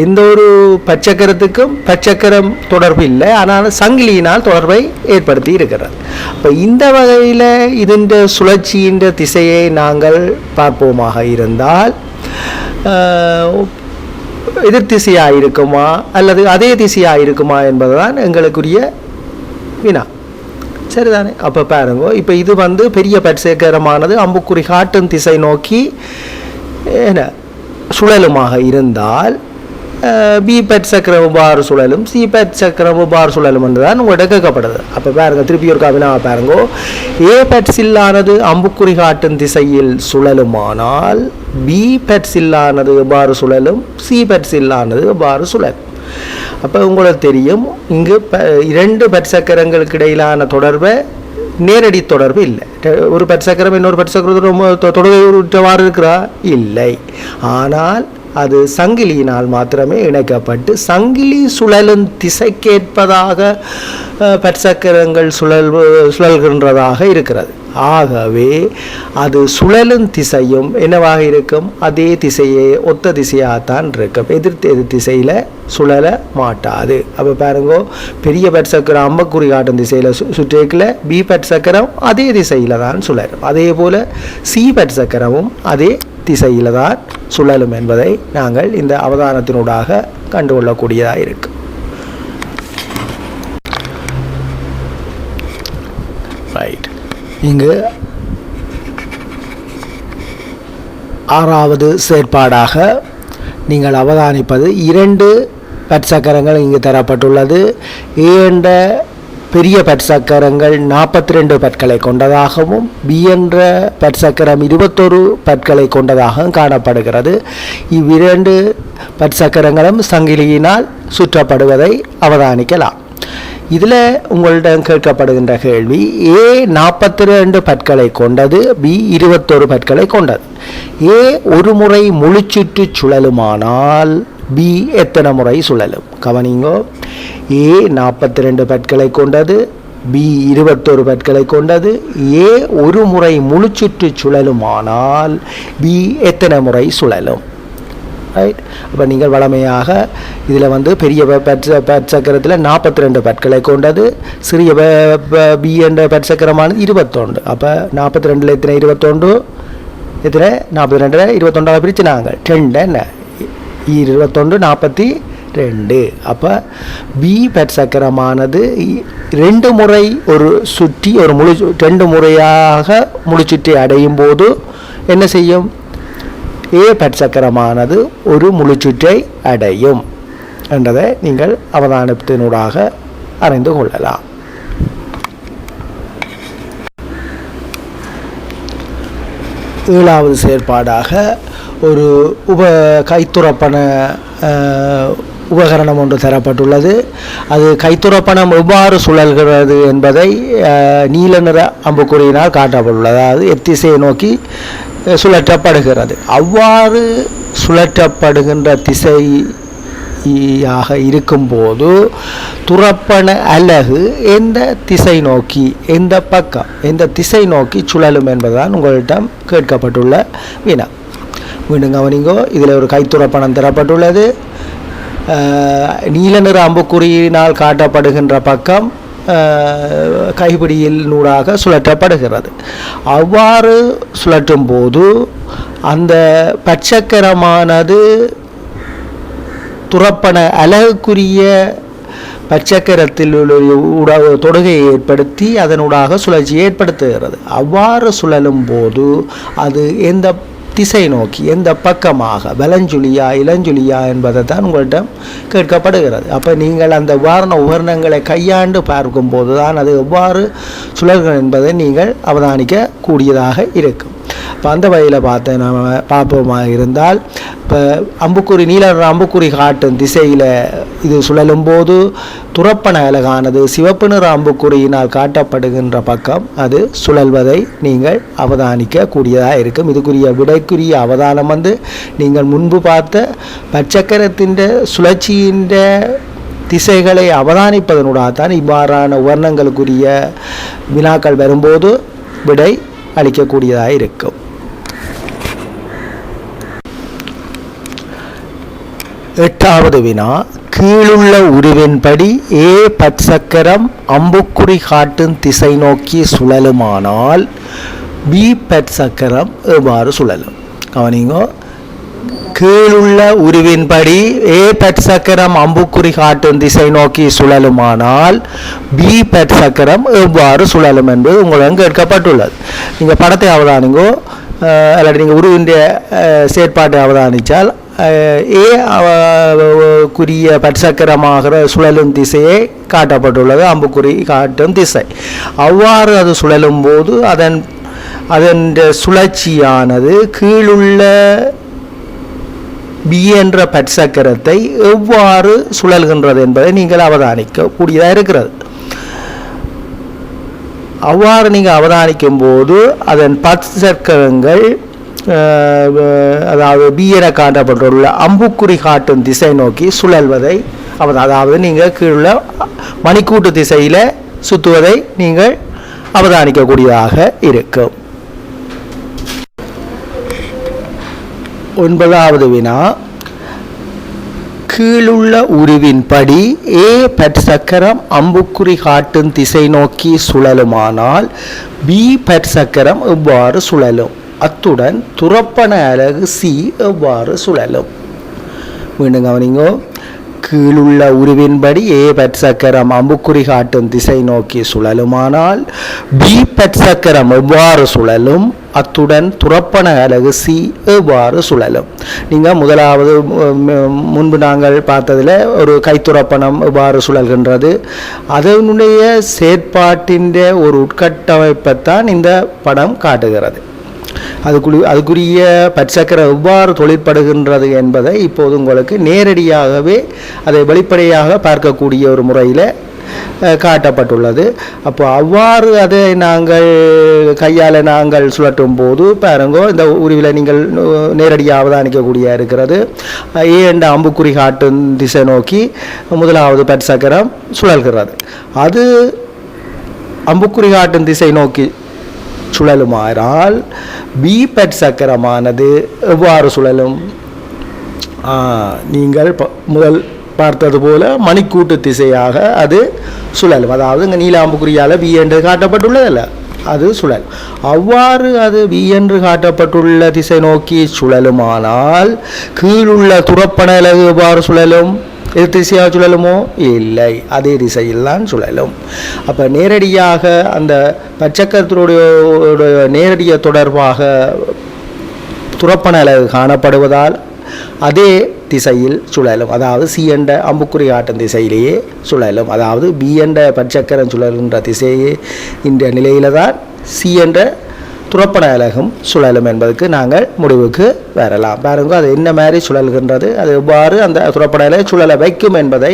எந்த ஒரு பற்சக்கரத்துக்கும் பற்சக்கரம் தொடர்பு இல்லை, ஆனால் சங்கிலியினால் தொடர்பை ஏற்படுத்தி இருக்கிறது. அப்போ இந்த வகையில் இதன் சுழற்சியின் திசையை நாங்கள் பார்ப்போமாக இருந்தால் எதிர் திசையாக இருக்குமா அல்லது அதே திசையாக இருக்குமா என்பதுதான் எங்களுக்குரிய வினா. சரிதானே? அப்போ பாருங்க, இப்போ இது பெரிய பற்சக்கரமானது அம்புக்குறி காட்டும் திசை நோக்கி சுழலுமாக இருந்தால் பி பற்சக்கரம் இவ்வாறு சுழலும், சி பற்சக்கரம் இவ்வாறு சுழலும் என்றுதான் உங்கள்கிட்ட கேட்கப்படுது. அப்போ பாருங்க, திருப்பி ஒரு வினாவை பாருங்க. ஏ பற்சில்லானது அம்புக்குறி காட்டும் திசையில் சுழலுமானால் பி பற்சில்லானது எவ்வாறு சுழலும், சி பற்சில்லானது எவ்வாறு சுழலும். அப்போ உங்களுக்கு தெரியும், இங்கு 2 பற்சக்கரங்களுக்கு இடையிலான தொடர்பை நேரடி தொடர்பு இல்லை. ஒரு பற்சக்கரம் இன்னொரு பற்சக்கரத்தோட தொடர்பு இருக்கிறா? இல்லை. ஆனால் அது சங்கிலியினால் மாத்திரமே இணைக்கப்பட்டு சங்கிலி சுழலும் திசைக்கேற்பதாக பற்சக்கரங்கள் சுழல்கின்றதாக இருக்கிறது. ஆகவே அது சுழலும் திசையும் என்னவாக இருக்கும்? அதே திசையே ஒத்த திசையாகத்தான் இருக்கும், எதிர் திசையில் சுழல மாட்டாது. அப்போ பாருங்க, பெரிய பற்சக்கரம் அம்பக்குறி காட்டும் திசையில் சுற்றிக்கல, பி பற்சக்கரம் அதே திசையில் தான் சுழலும். அதே போல் சி பற்சக்கரமும் அதே திசையில் தான் சுழலும் என்பதை நாங்கள் இந்த அவதானத்தினூடாக கண்டுகொள்ளக்கூடியதாக இருக்கு. ரைட். இங்கு 6வது செயற்பாடாக நீங்கள் அவதானிப்பது 2 பற்சக்கரங்கள் இங்கு தரப்பட்டுள்ளது. ஏ என்ற பெரிய பற்சக்கரங்கள் 42 பற்களை கொண்டதாகவும் பி என்ற பற்சக்கரம் 21 பற்களை கொண்டதாகவும் காணப்படுகிறது. இவ்விரண்டு பற்சக்கரங்களும் சங்கிலியினால் சுற்றப்படுவதை அவதானிக்கலாம். இதில் உங்களிடம் கேட்கப்படுகின்ற கேள்வி, ஏ 42 பற்களை கொண்டது, பி 21 பற்களை கொண்டது. ஏ ஒரு முறை முழுச்சுற்று சுழலுமானால் பி எத்தனை முறை சுழலும்? கவனிங்கோ, ஏ 42 பற்களை கொண்டது, பி 21 பற்களை கொண்டது. ஏ ஒரு முறை முழுச்சுற்று சுழலுமானால் பி எத்தனை முறை சுழலும்? ரைட். அப்போ நீங்கள் வளமையாக இதில் பெரிய பற்சக்கரத்தில் 42 பற்களை கொண்டது, சிறிய பி என்ற பற்சக்கரமானது 21. அப்போ 42 எத்தனை? 21 எத்தனை? 42 21 பிரித்து நாங்கள் 2 என்ன 21 42. அப்போ பி பற்சக்கரமானது 2 முறை ஒரு சுற்றி ஒரு 2 முறையாக முழுச்சுற்றி அடையும் போது என்ன செய்யும்? ஏ பற்சக்கரமானது ஒரு முழுச்சுற்றை அடையும் என்றதை நீங்கள் அவதானத்தினூடாக அறிந்து கொள்ளலாம். ஏழாவது செயற்பாடாக ஒரு கைத்துறப்பன உபகரணம் ஒன்று தரப்பட்டுள்ளது. அது கைத்துறப்பணம் எவ்வாறு சுழல்கிறது என்பதை நீல நிற அம்புக்குறியினால் காட்டப்பட்டுள்ளது. அதாவது எத்திசையை நோக்கி சுழற்றப்படுகிறது. அவ்வாறு சுழற்றப்படுகின்ற திசையாக இருக்கும்போது துறப்பன அலகு எந்த திசை நோக்கி, எந்த பக்கம், எந்த திசை நோக்கி சுழலும் என்பதுதான் உங்களிடம் கேட்கப்பட்டுள்ள வினா. மீண்டும் கவனிங்கோ, இதில் ஒரு கைத்துறப்பணம் தரப்பட்டுள்ளது. நீல நிற அம்புக்குறியினால் காட்டப்படுகின்ற பக்கம் கைப்பிடியில் நூறாக சுழற்றப்படுகிறது. அவ்வாறு சுழற்றும் போது அந்த பற்சக்கரமானது துறப்பன அலகுக்குரிய பற்சக்கரத்தில் தொடுகையை ஏற்படுத்தி அதனூடாக சுழற்சியை ஏற்படுத்துகிறது. அவ்வாறு சுழலும் போது அது எந்த திசை நோக்கி, எந்த பக்கமாக, வலஞ்சுழியா இளஞ்சுழியா என்பதை தான் உங்கள்கிட்ட கேட்கப்படுகிறது. அப்போ நீங்கள் அந்த உபகரணங்களை கையாண்டு பார்க்கும்போது தான் அது எவ்வாறு சுழல்கள் என்பதை நீங்கள் அவதானிக்க கூடியதாக இருக்கும். இப்போ அந்த வகையில் பார்ப்போமாக இருந்தால், இப்போ அம்புக்குறி நீல அம்புக்குறி காட்டும் திசையில் இது சுழலும் போது துறப்பன அலகானது சிவப்பு நிற அம்புக்குறியினால் காட்டப்படுகின்ற பக்கம் அது சுழல்வதை நீங்கள் அவதானிக்க கூடியதாக இருக்கும். இதுக்குரிய விடைக்குரிய அவதானம் நீங்கள் முன்பு பார்த்த பற்சக்கரத்தின் சுழற்சியின் திசைகளை அவதானிப்பதனூடாகத்தான் இவ்வாறான உபகரணங்களுக்குரிய வினாக்கள் வரும்போது விடை அளிக்கக்கூடியதாக இருக்கும். எட்டாவது வினா, கீழுள்ள உருவின்படி ஏ பற்சக்கரம் அம்புக்குறி காட்டும் திசை நோக்கி சுழலுமானால் பி பற்சக்கரம் எவ்வாறு சுழலும்? கவனிங்கோ, கீழுள்ள உருவின்படி ஏ பற்சக்கரம் அம்புக்குறி காட்டும் திசை நோக்கி சுழலுமானால் பி பற்சக்கரம் எவ்வாறு சுழலும் என்பது உங்களிடம் கேட்கப்பட்டுள்ளது. நீங்கள் படத்தை அவதானிங்கோ, அல்லது நீங்கள் உருவின் செயற்பாட்டை அவதானித்தால் ஏ குறிய பற்சக்கரமாகிற சுழலும் திசையை காட்டப்பட்டுள்ளது, அம்புக்குறி காட்டும் திசை. அவ்வாறு அது சுழலும் போது அதன் சுழற்சியானது கீழுள்ள பி என்ற பற்சக்கரத்தை எவ்வாறு சுழல்கின்றது என்பதை நீங்கள் அவதானிக்க கூடியதாக இருக்கிறது. அவ்வாறு நீங்கள் அவதானிக்கும் போது அதன் பற்சக்கரங்கள், அதாவது பி என காட்டப்பட்டுள்ள அம்புக்குறி காட்டும் திசை நோக்கி சுழல்வதை அதாவது நீங்கள் கீழுள்ள மணிக்கூட்டு திசையில் சுற்றுவதை நீங்கள் அவதானிக்கக்கூடியதாக இருக்கும். ஒன்பதாவது வினா, கீழுள்ள உருவின்படி ஏ பற்சக்கரம் அம்புக்குறி காட்டும் திசை நோக்கி சுழலுமானால் பி பற்சக்கரம் எவ்வாறு சுழலும்? அத்துடன் துறப்பன அலகு சி எவ்வாறு சுழலும்? மீண்டும் கவனிங்கோ, கீழுள்ள உருவின்படி A பற்சக்கரம் அம்புக்குறி காட்டும் திசை நோக்கி சுழலுமானால் B பற்சக்கரம் எவ்வாறு சுழலும், அத்துடன் துரப்பண அலகு C எவ்வாறு சுழலும். நீங்கள் முதலாவது முன்பு நாங்கள் பார்த்ததில் ஒரு கைத்துரப்பணம் எவ்வாறு சுழல்கின்றது, அதனுடைய செயற்பாட்டின் ஒரு உட்கட்டமைப்பைத்தான் இந்த படம் காட்டுகிறது. அதுக்குரிய பற்சக்கரம் எவ்வாறு தொழிற்படுகின்றது என்பதை இப்போது உங்களுக்கு நேரடியாகவே அதை வெளிப்படையாக பார்க்கக்கூடிய ஒரு முறையில் காட்டப்பட்டுள்ளது. அப்போ அவ்வாறு அதை நாங்கள் கையால் நாங்கள் சுழற்றும் போது பாருங்கோ, இந்த உருவில் நீங்கள் நேரடியாக அவதானிக்கக்கூடிய இருக்கிறது. A என்ற அம்புக்குறி காட்டும் திசை நோக்கி முதலாவது பற்சக்கரம் சுழல்கிறது. அது அம்புக்குறி காட்டும் திசை நோக்கி சுழலுமாறால் B பற்சக்கரமானது எவ்வாறு சுழலும், நீங்கள் முதல் பார்த்தது போல மணிக்கூட்டு திசையாக அது சுழலும். அதாவது இங்கே நீல அம்புக்குறியால் B என்று காட்டப்பட்டுள்ளதல்ல, அது சுழல். அவ்வாறு அது B என்று காட்டப்பட்டுள்ள திசை நோக்கி சுழலுமானால் கீழுள்ள துரப்பண அலகு எவ்வாறு சுழலும், எதிர் திசையாக சுழலுமோ? இல்லை, அதே திசையில் தான் சுழலும். அப்போ நேரடியாக அந்த பற்சக்கரத்தினுடைய நேரடிய தொடர்பாக துரப்பண அலகு காணப்படுவதால் அதே திசையில் சுழலும். அதாவது C என்ற அம்புக்குறி காட்டும் திசையிலேயே சுழலும். அதாவது B என்ற பற்சக்கரம் சுழலுகின்ற திசையே இந்த நிலையில தான் C என்ற துரப்பண அலகும் சுழலும் என்பதற்கு நாங்கள் முடிவுக்கு வரலாம். பாருங்க, அது என்ன மாதிரி சுழல்கின்றது, அது எவ்வாறு அந்த துரப்பண அலகை சுழல வைக்கும் என்பதை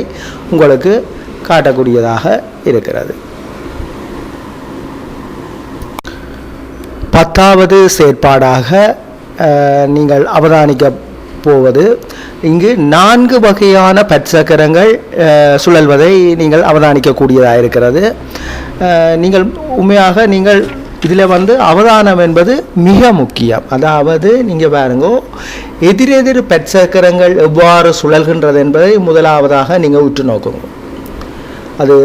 உங்களுக்கு காட்டக்கூடியதாக இருக்கிறது. 10வது செயற்பாடாக நீங்கள் அவதானிக்க போவது, இங்கு 4 வகையான பற்சக்கரங்கள் சுழல்வதை நீங்கள் அவதானிக்கக்கூடியதாக இருக்கிறது. நீங்கள் உண்மையாக நீங்கள் இதில் அவதானம் என்பது மிக முக்கியம். அதாவது நீங்கள் பாருங்க, எதிரெதிர் பற்சக்கரங்கள் எவ்வாறு சுழல்கின்றது என்பதை முதலாவதாக நீங்கள் உற்று நோக்குங்க. அது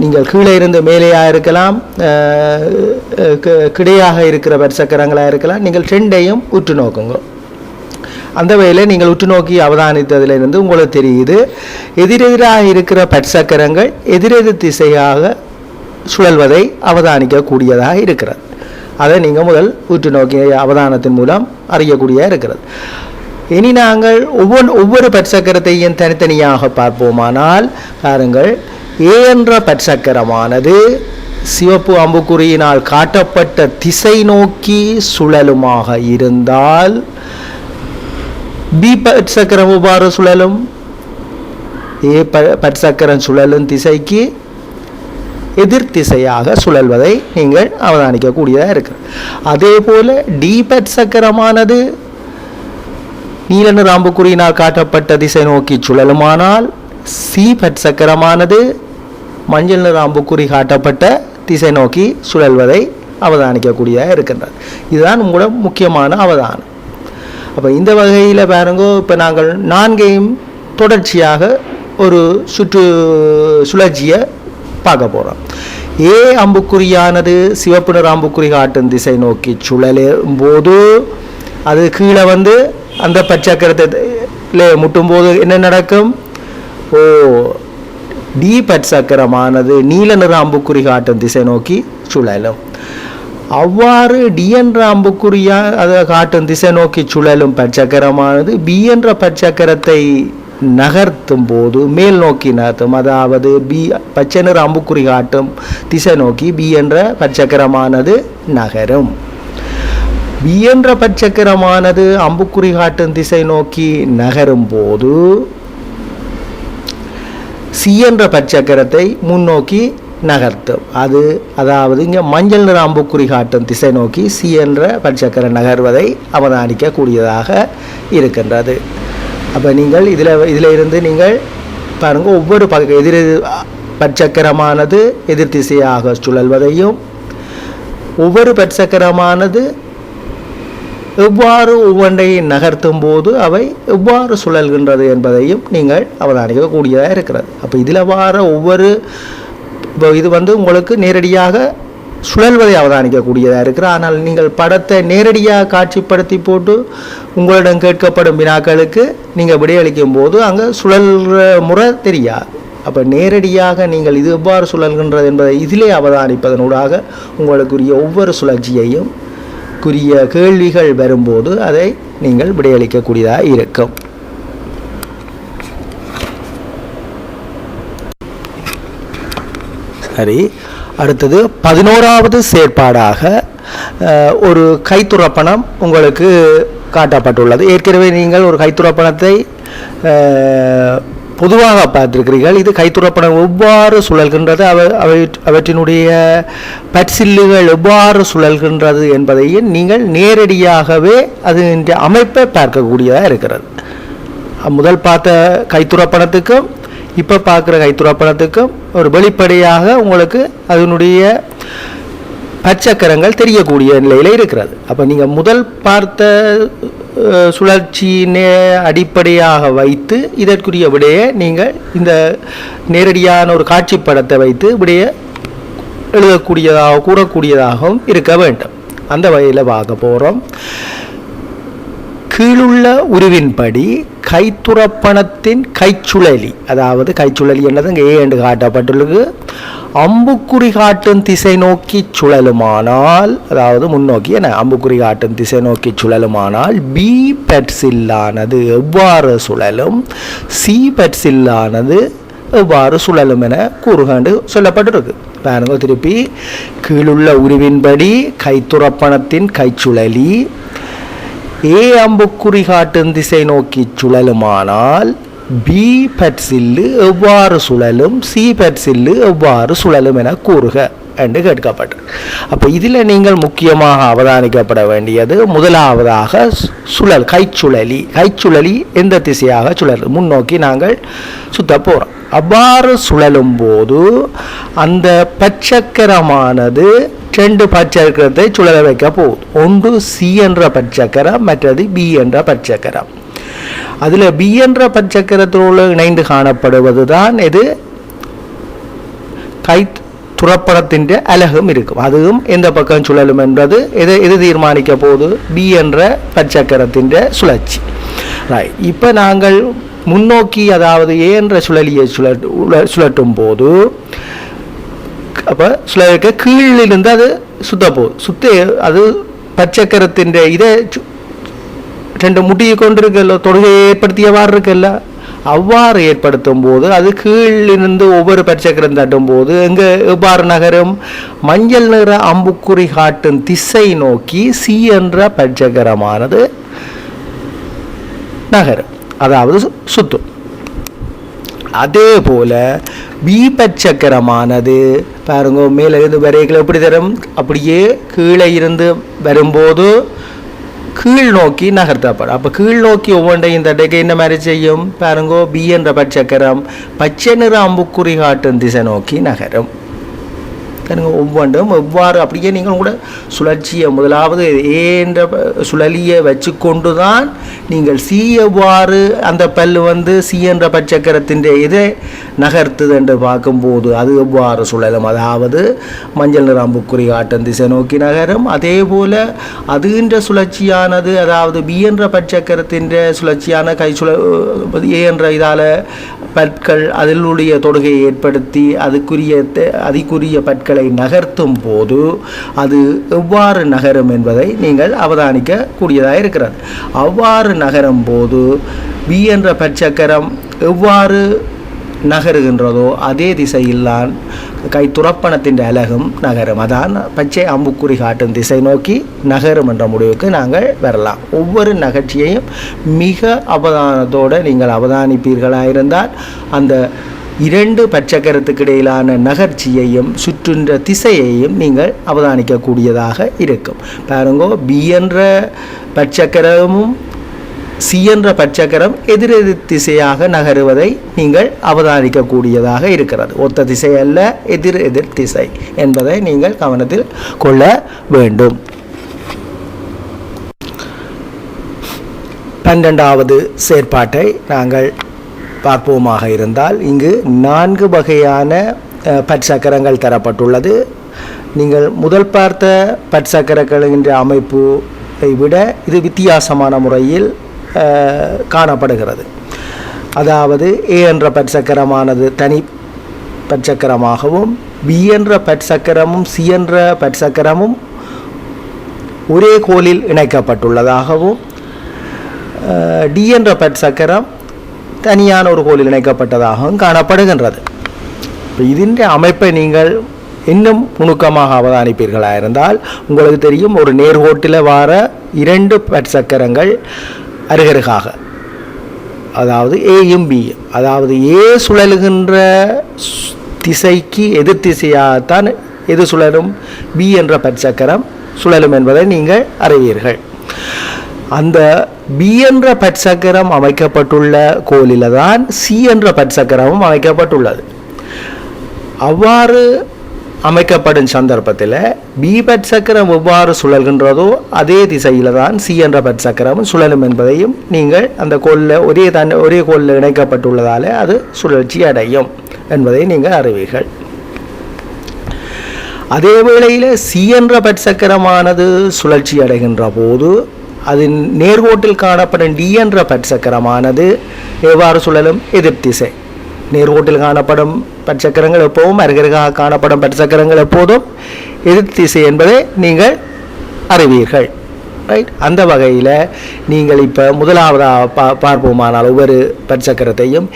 நீங்கள் கீழே இருந்து மேலேயாக இருக்கலாம், கிடையாக இருக்கிற பற்சக்கரங்களாக இருக்கலாம். நீங்கள் ரெண்டையும் உற்று நோக்குங்க. அந்த வகையில் நீங்கள் உற்று நோக்கி அவதானித்ததிலிருந்து உங்களுக்கு தெரியுது, எதிரெதிராக இருக்கிற பற்சக்கரங்கள் எதிரெதிர் திசையாக சுழல்வதை அவதானிக்கக்கூடியதாக இருக்கிறது. அதை நீங்கள் முதல் உற்று நோக்கிய அவதானத்தின் மூலம் அறியக்கூடியதாக இருக்கிறது. இனி நாங்கள் ஒவ்வொரு பற்சக்கரத்தையும் தனித்தனியாக பார்ப்போமானால் பாருங்கள், A என்ற பற்சக்கரமானது சிவப்பு அம்புக்குறியினால் காட்டப்பட்ட திசை நோக்கி சுழலுமாக இருந்தால் B பற்சக்கரம் எவ்வாறு சுழலும்? A பற்சக்கரம் சுழலும் திசைக்கு எதிர் திசையாக சுழல்வதை நீங்கள் அவதானிக்கக்கூடியதாக இருக்கிறது. அதே போல D பற்சக்கரமானது நீல நிற அம்புக்குறியினால் காட்டப்பட்ட திசை நோக்கி சுழலுமானால் C பற்சக்கரமானது மஞ்சள் நிற அம்புக்குறி காட்டப்பட்ட திசை நோக்கி சுழல்வதை அவதானிக்கக்கூடியதாக இருக்கின்றது. இதுதான் உங்களோட முக்கியமான அவதானம். அப்போ இந்த வகையில் பாருங்க, இப்போ நாங்கள் 4ஐயும் தொடர்ச்சியாக ஒரு சுழற்சியை பார்க்க போகிறோம். A அம்புக்குறியானது சிவப்பு நிற அம்புக்குறி காட்டும் திசை நோக்கி சுழலும் போது அது கீழே அந்த பற்சக்கரத்தை முட்டும் போது என்ன நடக்கும்? D பற்சக்கரமானது நீல நிற அம்புக்குறி காட்டும் திசை நோக்கி சுழலும். அவ்வாறு D என்ற அம்புக்குறியா அதை காட்டும் திசை நோக்கி சுழலும் பற்சக்கரமானது B என்ற பற்சக்கரத்தை நகர்த்தும் போது மேல் நோக்கி நகர்த்தும். அதாவது B பச்சை நிற அம்புக்குறி காட்டும் திசை நோக்கி B என்ற பற்சக்கரமானது நகரும். B என்ற பற்சக்கரமானது அம்புக்குறி காட்டும் திசை நோக்கி நகரும் போது C என்ற பற்சக்கரத்தை முன்னோக்கி நகர்த்தும். அதாவது இங்கே மஞ்சள் நிற அம்புக்குறி காட்டும் திசை நோக்கி C என்ற பற்சக்கரம் நகர்வதை அவதானிக்கக்கூடியதாக இருக்கின்றது. அப்போ நீங்கள் இதில் இருந்து நீங்கள் பாருங்கள், ஒவ்வொரு எதிர் பற்சக்கரமானது எதிர் திசையாக சுழல்வதையும் ஒவ்வொரு பற்சக்கரமானது எவ்வாறு ஒவ்வொன்றை நகர்த்தும் போது அவை எவ்வாறு சுழல்கின்றது என்பதையும் நீங்கள் அவதானிக்கக்கூடியதாக இருக்கிறது. அப்போ இதில் வார ஒவ்வொரு இது உங்களுக்கு நேரடியாக சுழல்வதை அவதானிக்கக்கூடியதாக இருக்கிறது. ஆனால் நீங்கள் படத்தை நேரடியாக காட்சிப்படுத்தி போட்டு உங்களிடம் கேட்கப்படும் வினாக்களுக்கு நீங்கள் விடையளிக்கும் போது அங்கே சுழல்ற முறை தெரியாது. அப்போ நேரடியாக நீங்கள் இது எவ்வாறு சுழல்கின்றது என்பதை இதிலே அவதானிப்பதனூடாக உங்களுக்குரிய ஒவ்வொரு சுழற்சியையும் குறிய கேள்விகள் வரும்போது அதை நீங்கள் விடையளிக்கக்கூடியதாக இருக்கும். சரி, அடுத்தது 11வது செயற்பாடாக ஒரு கைத்துறப்பணம் உங்களுக்கு காட்டப்பட்டுள்ளது. ஏற்கனவே நீங்கள் ஒரு கைத்துறப்பணத்தை பொதுவாக பார்த்திருக்கிறீர்கள். இது கைத்துறப்பணம் எவ்வாறு சுழல்கின்றது, அவற்றினுடைய பட்சில்லுகள் எவ்வாறு சுழல்கின்றது என்பதையும் நீங்கள் நேரடியாகவே அதன் அமைப்பை பார்க்கக்கூடியதாக இருக்கிறது. முதல் பார்த்த கைத்துறப்பணத்துக்கும் இப்போ பார்க்குற கைத்துறப்பணத்துக்கும் ஒரு வெளிப்படையாக உங்களுக்கு அதனுடைய பச்சக்கரங்கள் தெரியக்கூடிய நிலையில் இருக்கிறது. அப்போ நீங்கள் முதல் பார்த்த சுழற்சியினை அடிப்படையாக வைத்து இதற்குரிய விடையை நீங்கள் இந்த நேரடியான ஒரு காட்சி படத்தை வைத்து விடையை எழுதக்கூடியதாக கூறக்கூடியதாகவும் இருக்க வேண்டும். அந்த வகையில் பார்க்க போகிறோம். கீழுள்ள உருவின்படி கைத்துறப்பணத்தின் கைச்சுழலி, அதாவது கைச்சுழலி என்னது இங்கே ஏ என்று காட்டப்பட்டுள்ளது, அம்புக்குறி காட்டும் திசை நோக்கி சுழலுமானால், அதாவது முன்னோக்கி என அம்புக்குறி காட்டும் திசை நோக்கி சுழலுமானால் பி பெட்ஸில்லானது எவ்வாறு சுழலும், சி பெட்ஸில்லானது எவ்வாறு சுழலும் என கூறுகாண்டு சொல்லப்பட்டிருக்கு. பாருங்க திருப்பி, கீழுள்ள உருவின்படி கைத்துறப்பணத்தின் கைச்சுழலி ஏ அம்புக்குறி காட்டும் திசை நோக்கி சுழலுமானால் பி பெட்ஸில்லு எவ்வாறு சுழலும், சி பெட்ஸில்லு எவ்வாறு சுழலும் என கூறுக என்று கேட்கப்பட்டது. அப்போ இதில் நீங்கள் முக்கியமாக அவதானிக்கப்பட வேண்டியது முதலாவதாக சுழல் கைச்சுழலி. கைச்சுழலி எந்த திசையாக சுழல் முன்னோக்கி நாங்கள் சுத்த போகிறோம். அவ்வாறு சுழலும் போது அந்த பச்சக்கரமானது 2 பச்சக்கரத்தை சுழல வைக்க போகுது. ஒன்று சி என்ற பச்சக்கரம், மற்றது பி என்ற பச்சக்கரம். அதில் பி என்ற பச்சக்கரத்தோடு இணைந்து காணப்படுவது தான் இது கை துறப்பணத்தின் அலகும் இருக்கும். அதுவும் எந்த பக்கம் சுழலும் என்பது எது தீர்மானிக்க போகுது, பி என்ற பச்சக்கரத்தின் சுழற்சி. இப்போ நாங்கள் முன்னோக்கி, அதாவது ஏ என்ற சுழலியை சுழட்டும் போது அப்போ சுழற்க கீழிலிருந்து அது சுத்த போகுது. அது பச்சக்கரத்தின் இதை 2 முட்டியை கொண்டிருக்கல, தொடுகையை ஏற்படுத்தியவாறு இருக்குல்ல, அவ்வாறு ஏற்படுத்தும் போது அது கீழிருந்து ஒவ்வொரு பச்சக்கரம் தட்டும் போது எங்கே எவ்வாறு நகரும், மஞ்சள் நிற அம்புக்குறி காட்டும் திசை நோக்கி சி என்ற பச்சக்கரமானது நகரும், அதாவது சுத்தும். அதே போல பி பச்சக்கரமானது பாருங்க மேலே இருந்து வரைகளை எப்படி தரும், அப்படியே கீழே இருந்து வரும்போது கீழ் நோக்கி நகர்த்தப்படும். அப்போ கீழ் நோக்கி ஒவ்வொன்றையும் தட்டைக்கு என்ன மாதிரி செய்யும் பாருங்கோ, பி என்ற பச்சக்கரம் பச்சை நிற அம்புக்குறி காட்டும் திசை நோக்கி நகரும். ஒவ்வொன்றும் எவ்வாறு அப்படியே நீங்கள் கூட சுழற்சியை முதலாவது ஏ என்ற சுழலியை வச்சு கொண்டு தான் நீங்கள் சி எவ்வாறு அந்த பல்லு சி என்ற பச்சக்கரத்தின் இதை நகர்த்துது என்று பார்க்கும்போது அது எவ்வாறு சுழலும், அதாவது மஞ்சள் நிற அம்புக்குறி காட்டும் திசை நோக்கி நகரும். அதே போல் அதுகின்ற சுழற்சியானது, அதாவது பி என்ற பச்சக்கரத்தின் சுழற்சியான கை ஏ என்ற இதால் பற்கள் அதிலுடைய தொடுகையை ஏற்படுத்தி அதுக்குரிய பற்களை நகர்த்தும் போது அது எவ்வாறு நகரும் என்பதை நீங்கள் அவதானிக்க கூடியதாக இருக்கிறது. அவ்வாறு நகரும் போது பி என்ற பச்சக்கரம் எவ்வாறு நகருகின்றதோ அதே திசையில் தான் கை துறப்பணத்தின் அலகும் நகரும். அதான் பச்சை அம்புக்குறி காட்டும் திசை நோக்கி நகரும் என்ற முடிவுக்கு நாங்கள் வரலாம். ஒவ்வொரு நகர்ச்சியையும் மிக அவதானத்தோடு நீங்கள் அவதானிப்பீர்களாக இருந்தால் அந்த 2 பச்சக்கரத்துக்கு இடையிலான நகர்ச்சியையும் சுற்றுன்ற திசையையும் நீங்கள் அவதானிக்கக்கூடியதாக இருக்கும். பாருங்கோ, பி என்ற பச்சக்கரமும் சி என்ற பச்சக்கரம் எதிரெதிர் திசையாக நகருவதை நீங்கள் அவதானிக்கக்கூடியதாக இருக்கிறது. ஒத்த திசை அல்ல, எதிர் திசை என்பதை நீங்கள் கவனத்தில் கொள்ள வேண்டும். 12வது செயற்பாட்டை நாங்கள் பார்ப்போமாக இருந்தால், இங்கு 4 வகையான பற்சக்கரங்கள் தரப்பட்டுள்ளது. நீங்கள் முதல் பார்த்த பற்சக்கரங்களின் அமைப்பை விட இது வித்தியாசமான முறையில் காணப்படுகிறது. அதாவது ஏ என்ற பற்சக்கரமானது தனி பற்சக்கரமாகவும் பி என்ற பற்சக்கரமும் சி என்ற பற்சக்கரமும் ஒரே கோலில் இணைக்கப்பட்டுள்ளதாகவும் டி என்ற பற்சக்கரம் தனியான ஒரு கோலில் இணைக்கப்பட்டதாகவும் காணப்படுகின்றது. இதன் அமைப்பை நீங்கள் இன்னும் நுணுக்கமாக அவதானிப்பீர்களாக இருந்தால் உங்களுக்கு தெரியும், ஒரு நேர்கோட்டில் வார 2 பற்சக்கரங்கள் அருகருகாக, அதாவது ஏயும் பியும், அதாவது ஏ சுழலுகின்ற திசைக்கு எதிர் திசையாகத்தான் எது சுழலும், பி என்ற பற்சக்கரம் சுழலும் என்பதை நீங்கள் அறிவீர்கள். அந்த பி என்ற பற்சக்கரம் அமைக்கப்பட்டுள்ள கோலில் தான் சி என்ற பற்சக்கரமும் அமைக்கப்பட்டுள்ளது. அவ்வாறு அமைக்கப்படும் சந்தர்ப்பத்தில் பி பற்சக்கரம் எவ்வாறு சுழல்கின்றதோ அதே திசையில் தான் சி என்ற பற்சக்கரமும் சுழலும் என்பதையும் நீங்கள் அந்த கோலில் ஒரே கோலில் இணைக்கப்பட்டுள்ளதால் அது சுழற்சி அடையும் என்பதை நீங்கள் அறிவீர்கள். அதே வேளையில் சி என்ற பற்சக்கரமானது சுழற்சி அடைகின்ற போது அதன் நேர்கோட்டில் காணப்படும் டி என்ற பற்சக்கரமானது எவ்வாறு சுழலும், எதிர் திசை. நேர்கோட்டில் காணப்படும் பற்சக்கரங்கள் எப்போதும் அருகருகாக காணப்படும் பற்சக்கரங்கள் எப்போதும் எதிர் திசை என்பதை நீங்கள் அறிவீர்கள். ரைட். அந்த வகையில் நீங்கள் இப்போ முதலாவதாக பார்ப்போமானால் ஒவ்வொரு பற்சக்கரத்தையும்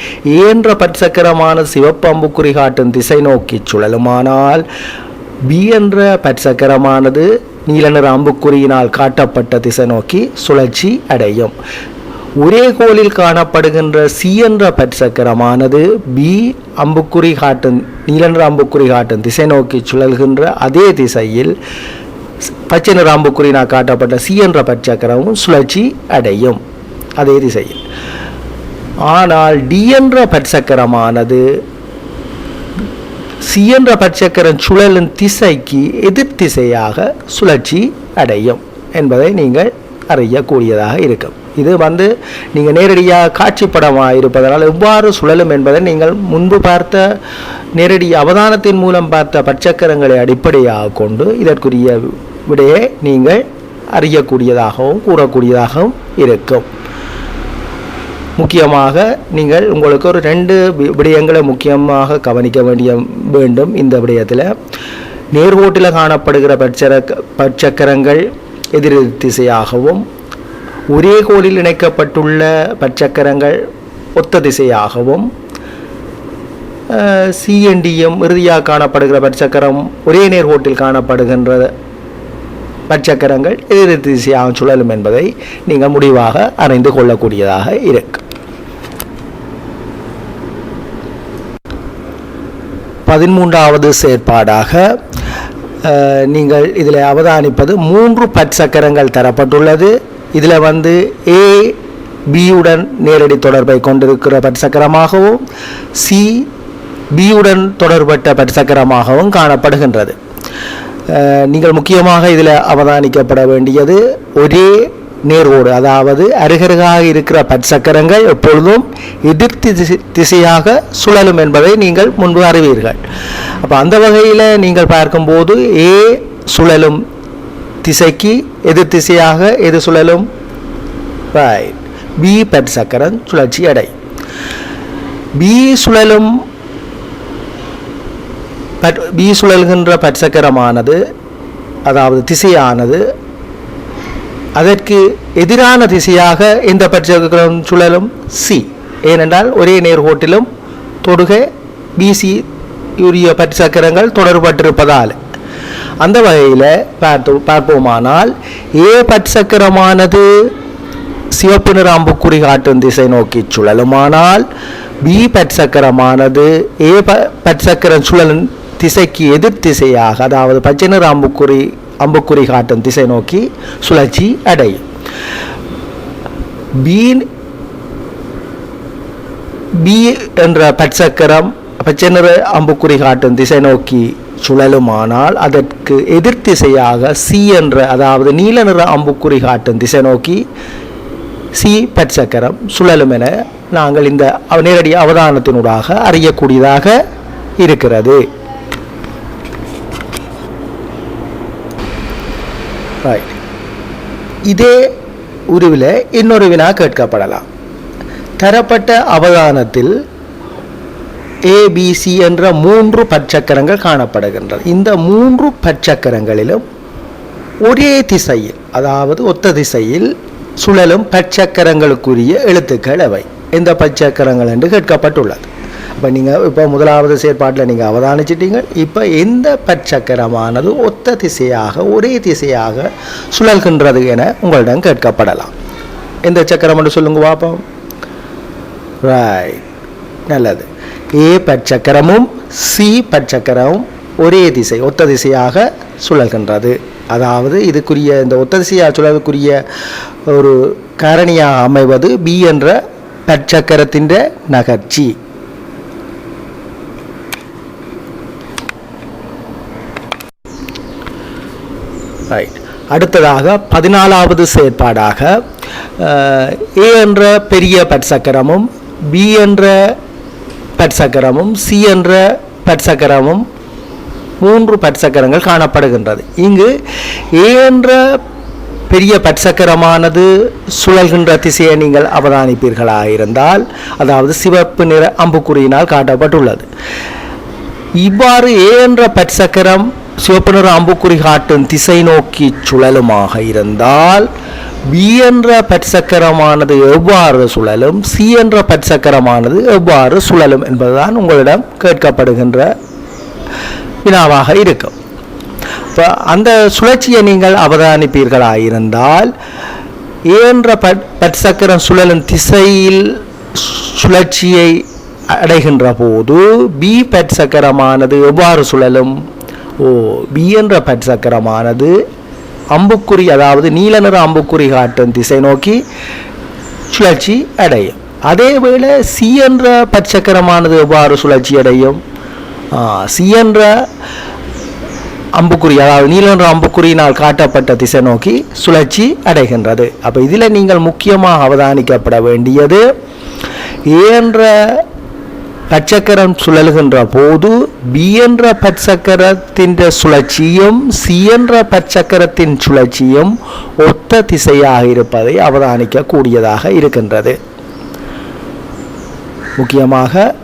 என்ற பற்சக்கரமான சிவப்பு அம்புக்குறி காட்டும் திசை நோக்கி சுழலுமானால் பி என்ற பற்சக்கரமானது நீல நிற அம்புக்குறியினால் காட்டப்பட்ட திசை நோக்கி சுழற்சி அடையும். ஒரே கோலில் காணப்படுகின்ற சி என்ற பற்சக்கரமானது பி அம்புக்குறி காட்டும் நீல நிற அம்புக்குறி காட்டும் திசை நோக்கி சுழல்கின்ற அதே திசையில் பச்சை நிற அம்புக்குறியினால் காட்டப்பட்ட சி என்ற பற்சக்கரமும் சுழற்சி அடையும் அதே திசையில். ஆனால் டி என்ற பற்சக்கரமானது சி என்ற பற்சக்கரம் சுழலும் திசைக்கு எதிர் திசையாக சுழற்சி அடையும் என்பதை நீங்கள் அறியக்கூடியதாக இருக்கும். இது நீங்கள் நேரடியாக காட்சிப்படமாக இருப்பதனால் எவ்வாறு சுழலும் என்பதை நீங்கள் முன்பு பார்த்த நேரடி அவதானத்தின் மூலம் பார்த்த பற்சக்கரங்களை அடிப்படையாக கொண்டு இதற்குரிய விடையை நீங்கள் அறியக்கூடியதாகவும் கூறக்கூடியதாகவும் இருக்கும். முக்கியமாக நீங்கள் உங்களுக்கு ஒரு 2 விடயங்களை முக்கியமாக கவனிக்க வேண்டும். இந்த விடயத்தில் நேர்கோட்டில் காணப்படுகிற பற்சக்கரங்கள் எதிர் திசையாகவும் ஒரே கோலில் இணைக்கப்பட்டுள்ள பற்சக்கரங்கள் ஒத்த திசையாகவும் சிஎன்டியும் இறுதியாக காணப்படுகிற பற்சக்கரம் ஒரே நேர்கோட்டில் காணப்படுகின்ற பற்சக்கரங்கள் எதிர் திசையாக சுழலும் என்பதை நீங்கள் முடிவாக அறிந்து கொள்ளக்கூடியதாக இருக்கு. 13வது செயற்பாடாக நீங்கள் இதில் அவதானிப்பது 3 பற்சக்கரங்கள் தரப்பட்டுள்ளது. இதில் ஏ பியுடன் நேரடி தொடர்பை கொண்டிருக்கிற பற்சக்கரமாகவும் சி பியுடன் தொடர்பட்ட பற்சக்கரமாகவும் காணப்படுகின்றது. நீங்கள் முக்கியமாக இதில் அவதானிக்கப்பட வேண்டியது ஒரே நேர்கோடு, அதாவது அருகருகாக இருக்கிற பற்சக்கரங்கள் எப்பொழுதும் எதிர் திசையாக சுழலும் என்பதை நீங்கள் முன்பு அறிவீர்கள். அப்போ அந்த வகையில் நீங்கள் பார்க்கும்போது ஏ சுழலும் திசைக்கு எதிர் திசையாக எது சுழலும், ரைட், பி பற்சக்கரம் சுழற்சி அடை. பி சுழல்கின்ற பற்சக்கரமானது, அதாவது திசையானது, அதற்கு எதிரான திசையாக எந்த பற்சக்கரம் சுழலும், சி. ஏனென்றால் ஒரே நேர்கோட்டிலும் தொடுகை பிசி உரிய பற்சக்கரங்கள் தொடர்பட்டிருப்பதால். அந்த வகையில் பார்ப்போமானால் ஏ பற்சக்கரமானது சிவப்பு நிற அம்புக்குறி காட்டும் திசை நோக்கி சுழலுமானால் பி பற்சக்கரமானது ஏ பற்சக்கரம் சுழலும் திசைக்கு எதிர் திசையாக, அதாவது பச்சை நிற அம்புக்குறி காட்டும் திசை நோக்கி சுழற்சி அடையும். பி என்ற பற்சக்கரம் பச்சை நிற அம்புக்குறி காட்டும் திசை நோக்கி சுழலுமானால் அதற்கு எதிர் திசையாக சி என்ற, அதாவது நீல நிற அம்புக்குறி காட்டும் திசை நோக்கி சி பற்சக்கரம் சுழலும் என நாங்கள் இந்த நேரடி அவதானத்தினூடாக அறியக்கூடியதாக இருக்கிறது. ரைட். இதே உருவில் இன்னொரு வினா கேட்கப்படலாம். தரப்பட்ட அவதானத்தில் ABC என்ற 3 பற்சக்கரங்கள் காணப்படுகின்றன. இந்த 3 பற்சக்கரங்களிலும் ஒரே திசையில், அதாவது ஒத்த திசையில் சுழலும் பற்சக்கரங்களுக்குரிய எழுத்துக்கள் அவை. எந்த பற்சக்கரங்கள் என்று கேட்கப்பட்டுள்ளது. இப்போ நீங்கள் இப்போ முதலாவது செயற்பாட்டில் நீங்கள் அவதானிச்சிட்டீங்க. இப்போ எந்த பற்சக்கரமானது ஒத்த திசையாக ஒரே திசையாக சுழல்கின்றது என உங்களிடம் கேட்கப்படலாம். எந்த சக்கரம் என்று சொல்லுங்க பார்ப்போம். ரைட், நல்லது. A பற்சக்கரமும் C பற்சக்கரமும் ஒரே திசை ஒத்த திசையாக சுழல்கின்றது. அதாவது இதுக்குரிய இந்த ஒத்த திசையாக சுழலுக்குரிய ஒரு காரணியாக அமைவது B என்ற பற்சக்கரத்தின் நகர்ச்சி. ரைட். அடுத்ததாக 14வது செயற்பாடாக A என்ற பெரிய பற்சக்கரமும் B என்ற பற்சக்கரமும் C என்ற பற்சக்கரமும் 3 பற்சக்கரங்கள் காணப்படுகின்றது. இங்கு A என்ற பெரிய பற்சக்கரமானது சுழல்கின்ற திசையை நீங்கள் அவதானிப்பீர்களாக இருந்தால், அதாவது சிவப்பு நிற அம்புக்குறியினால் காட்டப்பட்டுள்ளது. இவ்வாறு A என்ற பற்சக்கரம் சிவப்பு நிற அம்புக்குறி காட்டும் திசை நோக்கி சுழலுமாக இருந்தால் B என்ற பற்சக்கரமானது எவ்வாறு சுழலும், C என்ற பற்சக்கரமானது எவ்வாறு சுழலும் என்பதுதான் உங்களிடம் கேட்கப்படுகின்ற வினாவாக இருக்கும். இப்போ அந்த சுழற்சியை நீங்கள் அவதானிப்பீர்களாயிருந்தால் A என்ற பற்சக்கரம் சுழலும் திசையில் சுழற்சியை அடைகின்ற போது B பற்சக்கரமானது எவ்வாறு சுழலும்? B என்ற பற்சக்கரமானது அம்புக்குறி, அதாவது நீல நிற அம்புக்குறி காட்டும் திசை நோக்கி சுழற்சி அடையும். அதேவேளை C என்ற பற்சக்கரமானது எவ்வாறு சுழற்சி அடையும்? C என்ற அம்புக்குறி, அதாவது நீல நிற அம்புக்குறியினால் காட்டப்பட்ட திசை நோக்கி சுழற்சி அடைகின்றது. அப்போ இதில் நீங்கள் முக்கியமாக அவதானிக்கப்பட வேண்டியது A என்ற பற்சக்கரம் சுழல்கின்ற போது B என்ற பற்சக்கரத்தின் சுழற்சியும் C என்ற பற்சக்கரத்தின் சுழற்சியும் ஒத்த திசையாக இருப்பதை அவதானிக்க கூடியதாக இருக்கின்றது. முக்கியமாக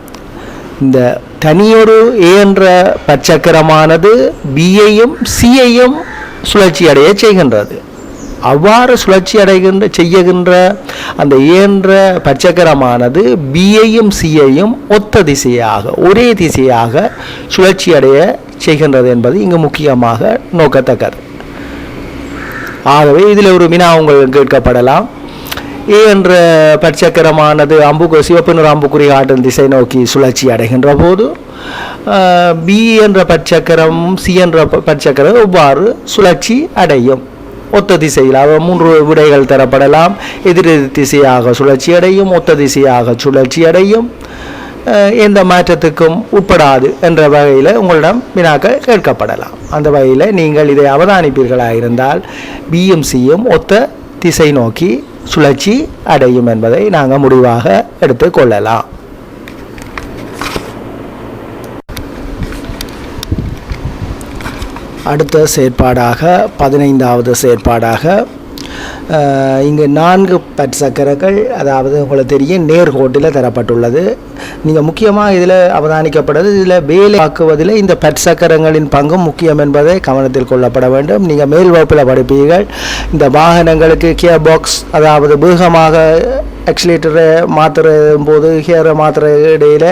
இந்த தனியொரு A என்ற பற்சக்கரமானது Bயையும் Cயையும் சுழற்சி அடைய செய்கின்றது. அவ்வாறு சுழற்சி செய்கின்ற அந்த A என்ற பற்சக்கரமானது Bயையும் Cயையும் ஒத்த திசையாக ஒரே திசையாக சுழற்சி அடைய செய்கின்றது என்பது இங்கு முக்கியமாக நோக்கத்தக்கது. ஆகவே இதில் ஒரு வினா உங்களுக்கு கேட்கப்படலாம். A என்ற பற்சக்கரமானது சிவப்பு நிற அம்புக்குறி காட்டும் திசை நோக்கி சுழற்சி அடைகின்ற போது B என்ற பற்சக்கரமும் C என்ற பற்சக்கரம் எவ்வாறு சுழற்சி அடையும்? ஒத்த திசையில் 3 விடைகள் தரப்படலாம். எதிர் திசையாக சுழற்சி அடையும், ஒத்த திசையாக சுழற்சி அடையும், எந்த மாற்றத்துக்கும் உட்படாது என்ற வகையில் உங்களிடம் வினாக்கள் கேட்கப்படலாம். அந்த வகையில் நீங்கள் இதை அவதானிப்பீர்களாக இருந்தால் Bயும் Cயும் ஒத்த திசை நோக்கி சுழற்சி அடையும் என்பதை நாங்கள் முடிவாக எடுத்துக்கொள்ளலாம். அடுத்த செயற்பாடாக 15வது செயற்பாடாக இங்கு 4 பற்சக்கரங்கள், அதாவது உங்களுக்கு தெரியும் நேர்கோட்டில் தரப்பட்டுள்ளது. நீங்கள் முக்கியமாக இதில் அவதானிக்கப்படுது, இதில் வேலை ஆக்குவதில் இந்த பற்சக்கரங்களின் பங்கும் முக்கியம் என்பதை கவனத்தில் கொள்ளப்பட வேண்டும். நீங்கள் மேல் வகுப்பில் படிப்பீர்கள். இந்த வாகனங்களுக்கு கியர் பாக்ஸ், அதாவது வேகமாக ஆக்சிலேட்டரை மாற்றுற போது கியரை மாற்றுற இடையில்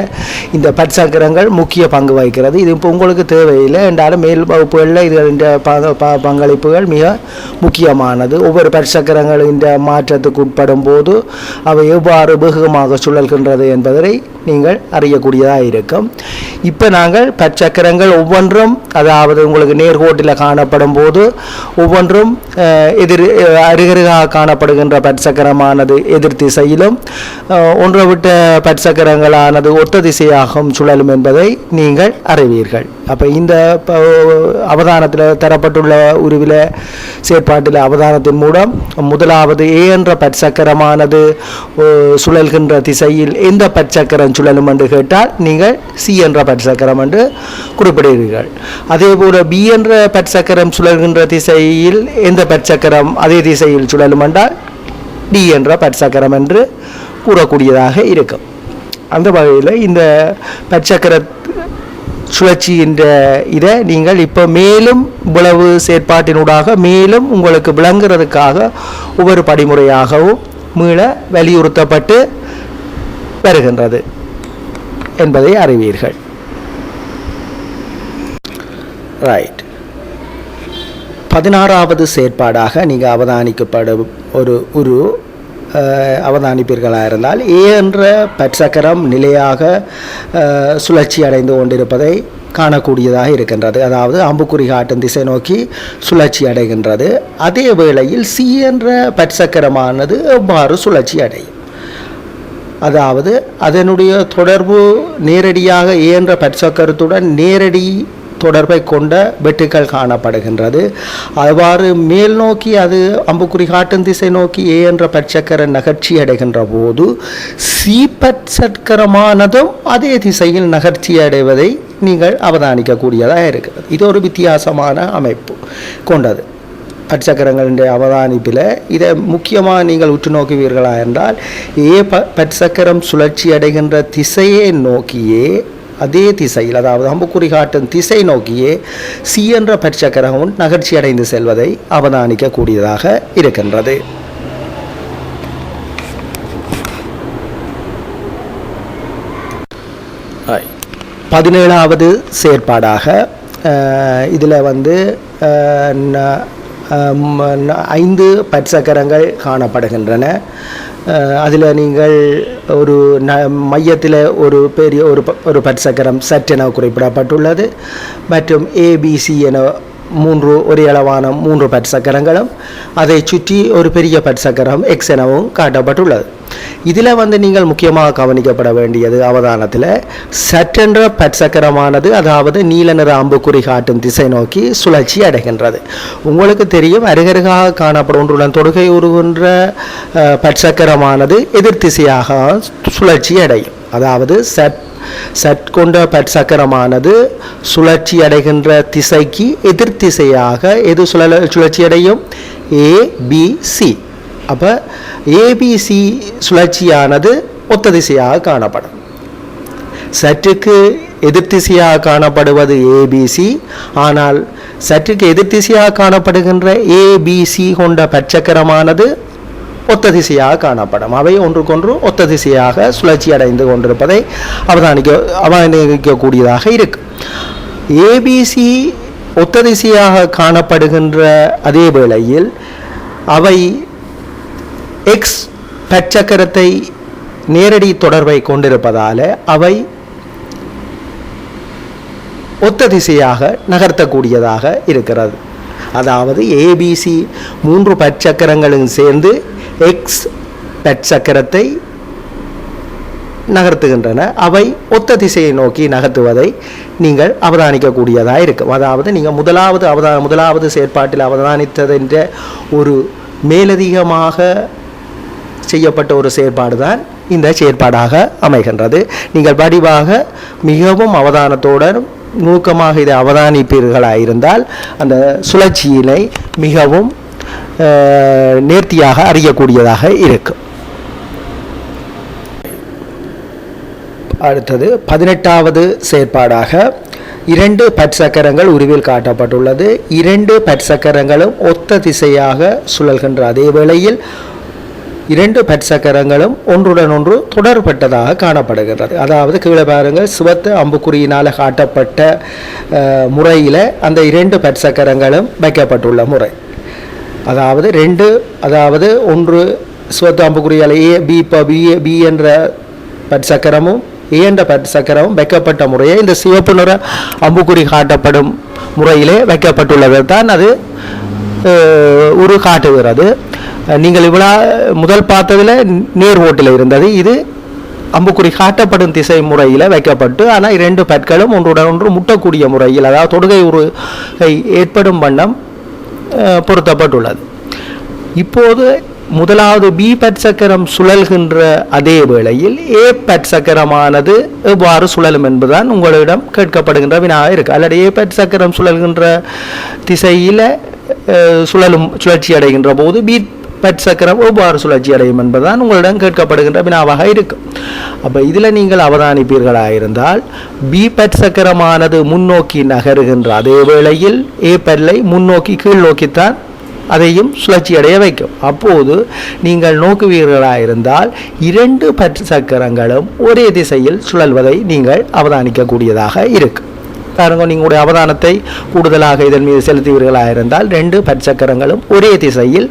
இந்த பற்சக்கரங்கள் முக்கிய பங்கு வகிக்கிறது. இது இப்போ உங்களுக்கு தேவையில்லை என்றாலும் மேல் வகுப்புகளில் இதுகளின் பங்களிப்புகள் மிக முக்கியமானது. ஒவ்வொரு பற்சக்கரங்களின் மாற்றத்துக்கு உட்படும் போது அவை எவ்வாறு வேகமாக சுழல்கின்றது என்பதை நீங்கள் அறியக்கூடியதாக இருக்கும். இப்போ நாங்கள் பற்சக்கரங்கள் ஒவ்வொன்றும், அதாவது உங்களுக்கு நேர்கோட்டில் காணப்படும் போது ஒவ்வொன்றும் அருகருகாக காணப்படுகின்ற பற்சக்கரமானது எதிர் திசையிலும், ஒன்றை விட்ட பற்சக்கரங்களானது ஒத்த திசையாகவும் சுழலும் என்பதை நீங்கள் அறிவீர்கள். அப்போ இந்த அவதானத்தில் தரப்பட்டுள்ள உருவில செயற்பாட்டில் அவதானத்தின் மூலம் முதலாவது A என்ற பற்சக்கரமானது சுழல்கின்ற திசையில் எந்த பற்சக்கரம் சுழலும் என்று கேட்டால் நீங்கள் சி என்ற பற்சக்கரம் என்று குறிப்பிடுகிறீர்கள். அதே போல பி என்ற பற்சக்கரம் சுழல்கின்ற திசையில் எந்த பற்சக்கரம் அதே திசையில் சுழலும் என்றால் டி என்ற பற்சக்கரம் என்று கூறக்கூடியதாக இருக்கும். அந்த வகையில் இந்த பற்சக்கர சுழற்சி என்ற இதை நீங்கள் இப்போ மேலும் இவ்வளவு செயற்பாட்டினூடாக மேலும் உங்களுக்கு விளங்குறதுக்காக ஒவ்வொரு படிமுறையாகவும் மீள வலியுறுத்தப்பட்டு வருகின்றது என்பதை அறிவீர்கள். ரைட். 16வது செயற்பாடாக நீங்கள் அவதானிக்கப்படும் ஒரு அவதானிப்பீர்களாக இருந்தால் ஏ என்ற பற்சக்கரம் நிலையாக சுழற்சி அடைந்து கொண்டிருப்பதை காணக்கூடியதாக இருக்கின்றது. அதாவது அம்புக்குறி காட்டும் திசை நோக்கி சுழற்சி அடைகின்றது. அதே வேளையில் சி என்ற பற்சக்கரமானது எவ்வாறு சுழற்சி அடையும்? அதாவது அதனுடைய தொடர்பு நேரடியாக ஏ என்ற பற்சக்கரத்துடன் நேரடி தொடர்பை கொண்ட வெட்டுக்கள் காணப்படுகின்றது. அவ்வாறு மேல் நோக்கி அது அம்புக்குறி காட்டும் திசை நோக்கி ஏ என்ற பற்சக்கர நகர்ச்சி அடைகின்ற போது சி பற்சக்கரமானதும் அதே திசையில் நகர்ச்சி அடைவதை நீங்கள் அவதானிக்கக்கூடியதாக இருக்கிறது. இது ஒரு வித்தியாசமான அமைப்பு கொண்டது. பற்சக்கரங்களுடைய அவதானிப்பில் இதை முக்கியமாக நீங்கள் உற்று நோக்குவீர்களா என்றால் ஏ பற்சக்கரம் சுழற்சி அடைகின்ற திசையை நோக்கியே அதே திசையில் அதாவது அம்புக்குறி காட்டும் திசை நோக்கியே சி என்ற பற்சக்கரமும் நகர்ச்சி அடைந்து செல்வதை அவதானிக்கக்கூடியதாக இருக்கின்றது. பதினேழாவது செயற்பாடாக இதில் 5 பற்சக்கரங்கள் காணப்படுகின்றன. அதில் நீங்கள் ஒரு மையத்தில் ஒரு பெரிய ஒரு பற்சக்கரம் சற்றென குறிப்பிடப்பட்டுள்ளது. மற்றும் ஏபிசி என ஒரே அளவான 3 பற்சக்கரங்களும் அதை சுற்றி ஒரு பெரிய பற்சக்கரம் எக்ஸ் எனவும் காட்டப்பட்டுள்ளது. இதில் நீங்கள் முக்கியமாக கவனிக்கப்பட வேண்டியது அவதானத்தில் சற்றென்ற பற்சக்கரமானது அதாவது நீல நிற அம்புக்குறி காட்டும் திசை நோக்கி சுழற்சி அடைகின்றது. உங்களுக்கு தெரியும் அருகருகாக காணப்படுகின்ற தொடுகை உருகின்ற பற்சக்கரமானது எதிர் திசையாக சுழற்சி அடையும். அதாவது சட் கொண்ட பற்சக்கரமானது சுழற்சி அடைகின்ற திசைக்கு எதிர் திசையாக எது சுழற்சி அடையும்? ஏபிசி. அப்போ ஏபிசி சுழற்சியானது ஒத்த திசையாக காணப்படும். சற்றுக்கு எதிர் திசையாக காணப்படுவது ஏபிசி. ஆனால் சற்றுக்கு எதிர் திசையாக காணப்படுகின்ற ஏபிசி கொண்ட பற்சக்கரமானது ஒத்த திசையாக காணப்படும். அவை ஒன்றுக்கொன்று ஒத்த திசையாக சுழற்சி அடைந்து கொண்டிருப்பதை அவதானிக்கக்கூடியதாக இருக்கு. ஏபிசி ஒத்த திசையாக காணப்படுகின்ற அதே வேளையில் அவை எக்ஸ் பற்சக்கரத்தை நேரடி தொடர்பை கொண்டிருப்பதால் அவை ஒத்த திசையாக நகர்த்தக்கூடியதாக இருக்கிறது. அதாவது ஏபிசி 3 பற்சக்கரங்களும் சேர்ந்து எக்ஸ் பற்சக்கரத்தை நகர்த்துகின்றன. அவை ஒத்த திசையை நோக்கி நகர்த்துவதை நீங்கள் அவதானிக்கக்கூடியதாக இருக்கும். அதாவது நீங்கள் முதலாவது செயற்பாட்டில் அவதானித்ததென்ற ஒரு மேலதிகமாக செய்யப்பட்ட ஒரு செயற்பாடு தான் இந்த செயற்பாடாக அமைகின்றது. நீங்கள் வடிவாக மிகவும் அவதானத்துடன் நுணுக்கமாக இதை அவதானிப்பீர்களாக இருந்தால் அந்த சுழற்சியினை மிகவும் நேர்த்தியாக அறியக்கூடியதாக இருக்கும். அடுத்தது 18வது செயற்பாடாக 2 பற்சக்கரங்கள் உருவில் காட்டப்பட்டுள்ளது. 2 பற்சக்கரங்களும் ஒத்த திசையாக சுழல்கின்ற அதே வேளையில் 2 பற்சக்கரங்களும் ஒன்றுடன் ஒன்று தொடர்பட்டதாக காணப்படுகிறது. அதாவது கீழே பாருங்கள், சிவத்த அம்புக்குறியினால் காட்டப்பட்ட முறையில் அந்த 2 பற்சக்கரங்களும் வைக்கப்பட்டுள்ள முறை. அதாவது ஒன்று சிவத்த அம்புக்குறியால் பி என்ற பற்சக்கரமும் ஏ என்ற பற்சக்கரமும் வைக்கப்பட்ட முறையை இந்த சிவப்பு நிற அம்புக்குறி காட்டப்படும் முறையிலே வைக்கப்பட்டுள்ளது தான் அது காட்டுகிறது. நீங்கள் இவ்வளோ முதல் பார்த்ததில் நேர்கோட்டில் இருந்தது. இது அம்புக்குறி காட்டப்படும் திசை முறையில் வைக்கப்பட்டு ஆனால் 2 பற்களும் ஒன்றுடன் ஒன்று முட்டக்கூடிய முறையில் அதாவது தொடுகை ஏற்படும் வண்ணம் பொருத்தப்பட்டுள்ளது. இப்போது முதலாவது பி பட் சக்கரம் சுழல்கின்ற அதே வேளையில் ஏ பட் சக்கரமானது எவ்வாறு சுழலும் என்பதுதான் உங்களிடம் கேட்கப்படுகின்ற வினாக இருக்கு. அல்லது ஏ பட் சக்கரம் சுழல்கின்ற திசையில் சுழற்சி அடைகின்ற போது பி பட் சக்கரம் எவ்வாறு சுழற்சி அடையும் என்பதுதான் உங்களிடம் கேட்கப்படுகின்ற வினாவாக இருக்கும். அப்போ இதில் நீங்கள் அவதானிப்பீர்களாக இருந்தால் பி பட் சக்கரமானது முன்னோக்கி நகருகின்ற அதே வேளையில் ஏ பல்லை முன்னோக்கி கீழ் நோக்கித்தான் அதையும் சுழற்சி அடைய வைக்கும். அப்போது நீங்கள் நோக்குவீர்களாக இருந்தால் இரண்டு பட் சக்கரங்களும் ஒரே திசையில் சுழல்வதை நீங்கள் அவதானிக்கக்கூடியதாக இருக்கு. பாருங்க, நீங்களுடைய அவதானத்தை கூடுதலாக இதன் மீது செலுத்துவீர்களாக இருந்தால் ரெண்டு பட் சக்கரங்களும் ஒரே திசையில்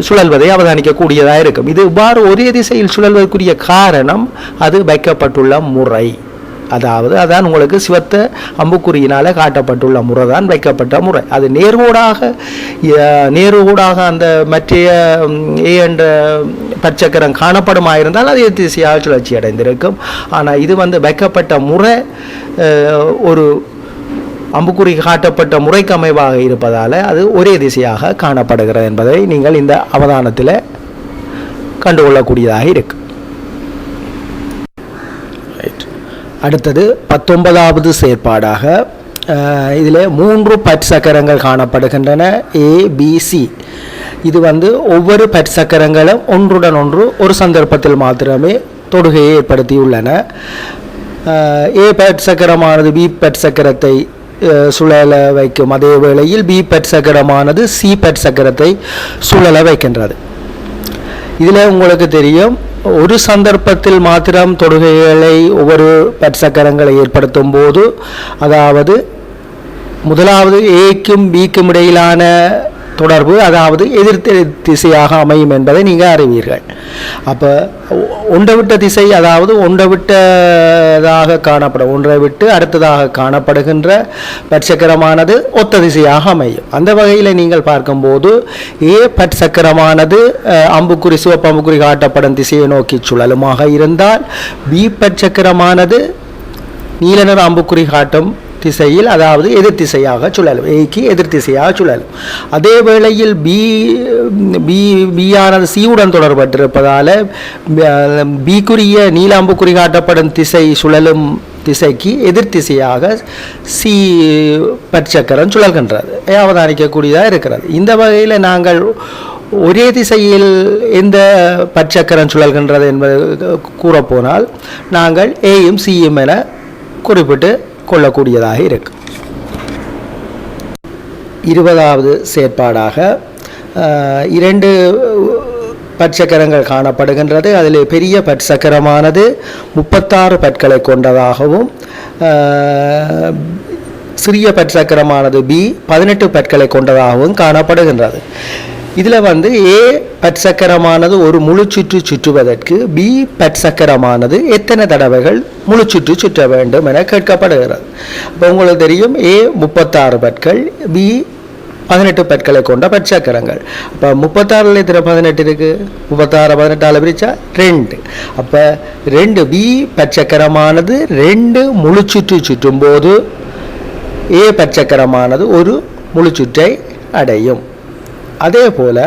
சுழல்வதை அவதானிக்கக்கூடியதாக இருக்கும். இது இவ்வாறு ஒரே திசையில் சுழல்வதற்குரிய காரணம் அது வைக்கப்பட்டுள்ள முறை. அதாவது அதான் உங்களுக்கு சிவத்த அம்புக்குறியினால் காட்டப்பட்டுள்ள முறை தான் வைக்கப்பட்ட முறை. அது நேர்கூடாக அந்த மற்றைய ஏ என்ற பற்சக்கரம் காணப்படுமாயிருந்தால் அது திசையாக சுழற்சி அடைந்திருக்கும். ஆனால் இது வைக்கப்பட்ட முறை ஒரு அம்புக்குறி காட்டப்பட்ட முறைக்கு அமைவாக இருப்பதால் அது ஒரே திசையாக காணப்படுகிறது என்பதை நீங்கள் இந்த அவதானத்தில் கண்டுகொள்ளக்கூடியதாக இருக்கு. அடுத்தது 19வது செயற்பாடாக இதில் 3 பட் சக்கரங்கள் காணப்படுகின்றன, ABC. இது ஒவ்வொரு பட் சக்கரங்களும் ஒன்றுடன் ஒன்று ஒரு சந்தர்ப்பத்தில் மாத்திரமே தொடுகையை ஏற்படுத்தியுள்ளன. ஏ பட் சக்கரமானது பி பட் சக்கரத்தை சுழல வைக்கும் அதே வேளையில் பி பட் சக்கரமானது சி பட் சக்கரத்தை சுழல வைக்கின்றது. இதில் உங்களுக்கு தெரியும், ஒரு சந்தர்ப்பத்தில் மாத்திரம் தொடுகைகளை ஒவ்வொரு பட் சக்கரங்களை ஏற்படுத்தும் போது, அதாவது முதலாவது ஏக்கும் பிக்கும் இடையிலான தொடர்பு அதாவது எதிர் திசையாக அமையும் என்பதை நீங்கள் அறிவீர்கள். அப்போ ஒன்றை விட்ட திசை, அதாவது ஒன்றை விட்டு அடுத்ததாக காணப்படுகின்ற பட் சக்கரமானது ஒத்த திசையாக அமையும். அந்த வகையில் நீங்கள் பார்க்கும்போது ஏ பட் சக்கரமானது அம்புக்குறி சிவப்பு அம்புக்குறி காட்டப்படும் திசையை நோக்கி சுழலுமாக இருந்தால் பி பட் சக்கரமானது நீல நிற அம்புக்குறி காட்டும் திசையில், அதாவது எதிர் திசையாக சுழலும், ஏக்கு எதிர் திசையாக சுழலும். அதே வேளையில் பியானது சியுடன் தொடர்பட்டிருப்பதால் பிக்குரிய நீலாம்புக்குறி காட்டப்படும் திசை சுழலும் திசைக்கு எதிர் திசையாக சி பட் சக்கரம் சுழல்கின்றது, அவதானிக்கக்கூடியதாக இருக்கிறது. இந்த வகையில் நாங்கள் ஒரே திசையில் எந்த பட் சக்கரம் சுழல்கின்றது என்பது கூறப்போனால் நாங்கள் ஏயும் சியும் என குறிப்பிட்டு கொள்ளக்கூடியதாக இருக்கு. 20வது செயற்பாடாக 2 பட் சக்கரங்கள் காணப்படுகின்றது. அதில் பெரிய பட் சக்கரமானது 36 பட்களை கொண்டதாகவும் சிறிய பட் சக்கரமானது பி 18 பட்களை கொண்டதாகவும் காணப்படுகின்றது. இதில் ஏ பட் சக்கரமானது ஒரு முழு சுற்று சுற்றுவதற்கு பி பட் சக்கரமானது எத்தனை தடவைகள் முழு சுற்று சுற்ற வேண்டும் என கேட்கப்படுகிறது. இப்போ உங்களுக்கு தெரியும், ஏ 36 பட்கள், பி 18 பட்களை கொண்ட பட் சக்கரங்கள். அப்போ 36 எத்தனை 18 இருக்கு, 36 18 பிரிச்சா 2. அப்போ 2 பி பட் சக்கரமானது 2 முழு சுற்று சுற்றும் போது ஏ பட் சக்கரமானது ஒரு முழு சுற்றை அடையும். அதே போல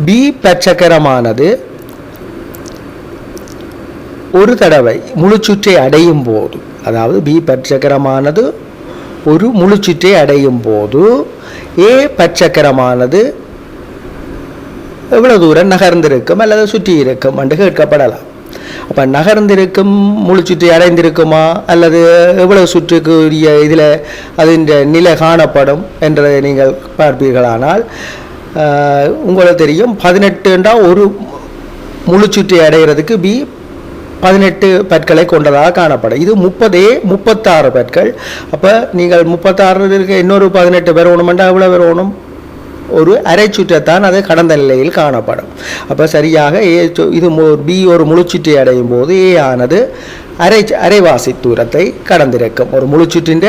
பி பட் சக்கரமானது ஒரு தடவை முழு சுற்றை அடையும் போது, அதாவது பி பட் சக்கரமானது ஒரு முழு சுற்றை அடையும் போது ஏ பட் சக்கரமானது எவ்வளவு தூரம் நகர்ந்திருக்கும் அல்லது சுற்றி இருக்கும் என்று கேட்கப்படலாம். அப்போ நகர்ந்திருக்கும் முழு சுற்றி அடைந்திருக்குமா அல்லது எவ்வளவு சுற்றுக்குரிய இதில் அதன் நிலை காணப்படும் என்றதை நீங்கள் பார்ப்பீர்களானால் உங்களுக்கு தெரியும், 18 ஒரு முழு சுற்றி அடைகிறதுக்கு பி 18 பட்களை கொண்டதாக காணப்படும். இது 36 பட்கள். அப்போ நீங்கள் 36 இருக்க இன்னொரு 18 பெறணுமெண்டா எவ்வளோ பெறணும், ஒரு அரை சுற்றத்தான் அது கடந்த நிலையில் காணப்படும். அப்போ சரியாக இது பி ஒரு முழு சுற்றி அடையும் போது ஏ ஆனது அரைவாசி தூரத்தை கடந்திருக்கும், ஒரு முழு சுற்றின்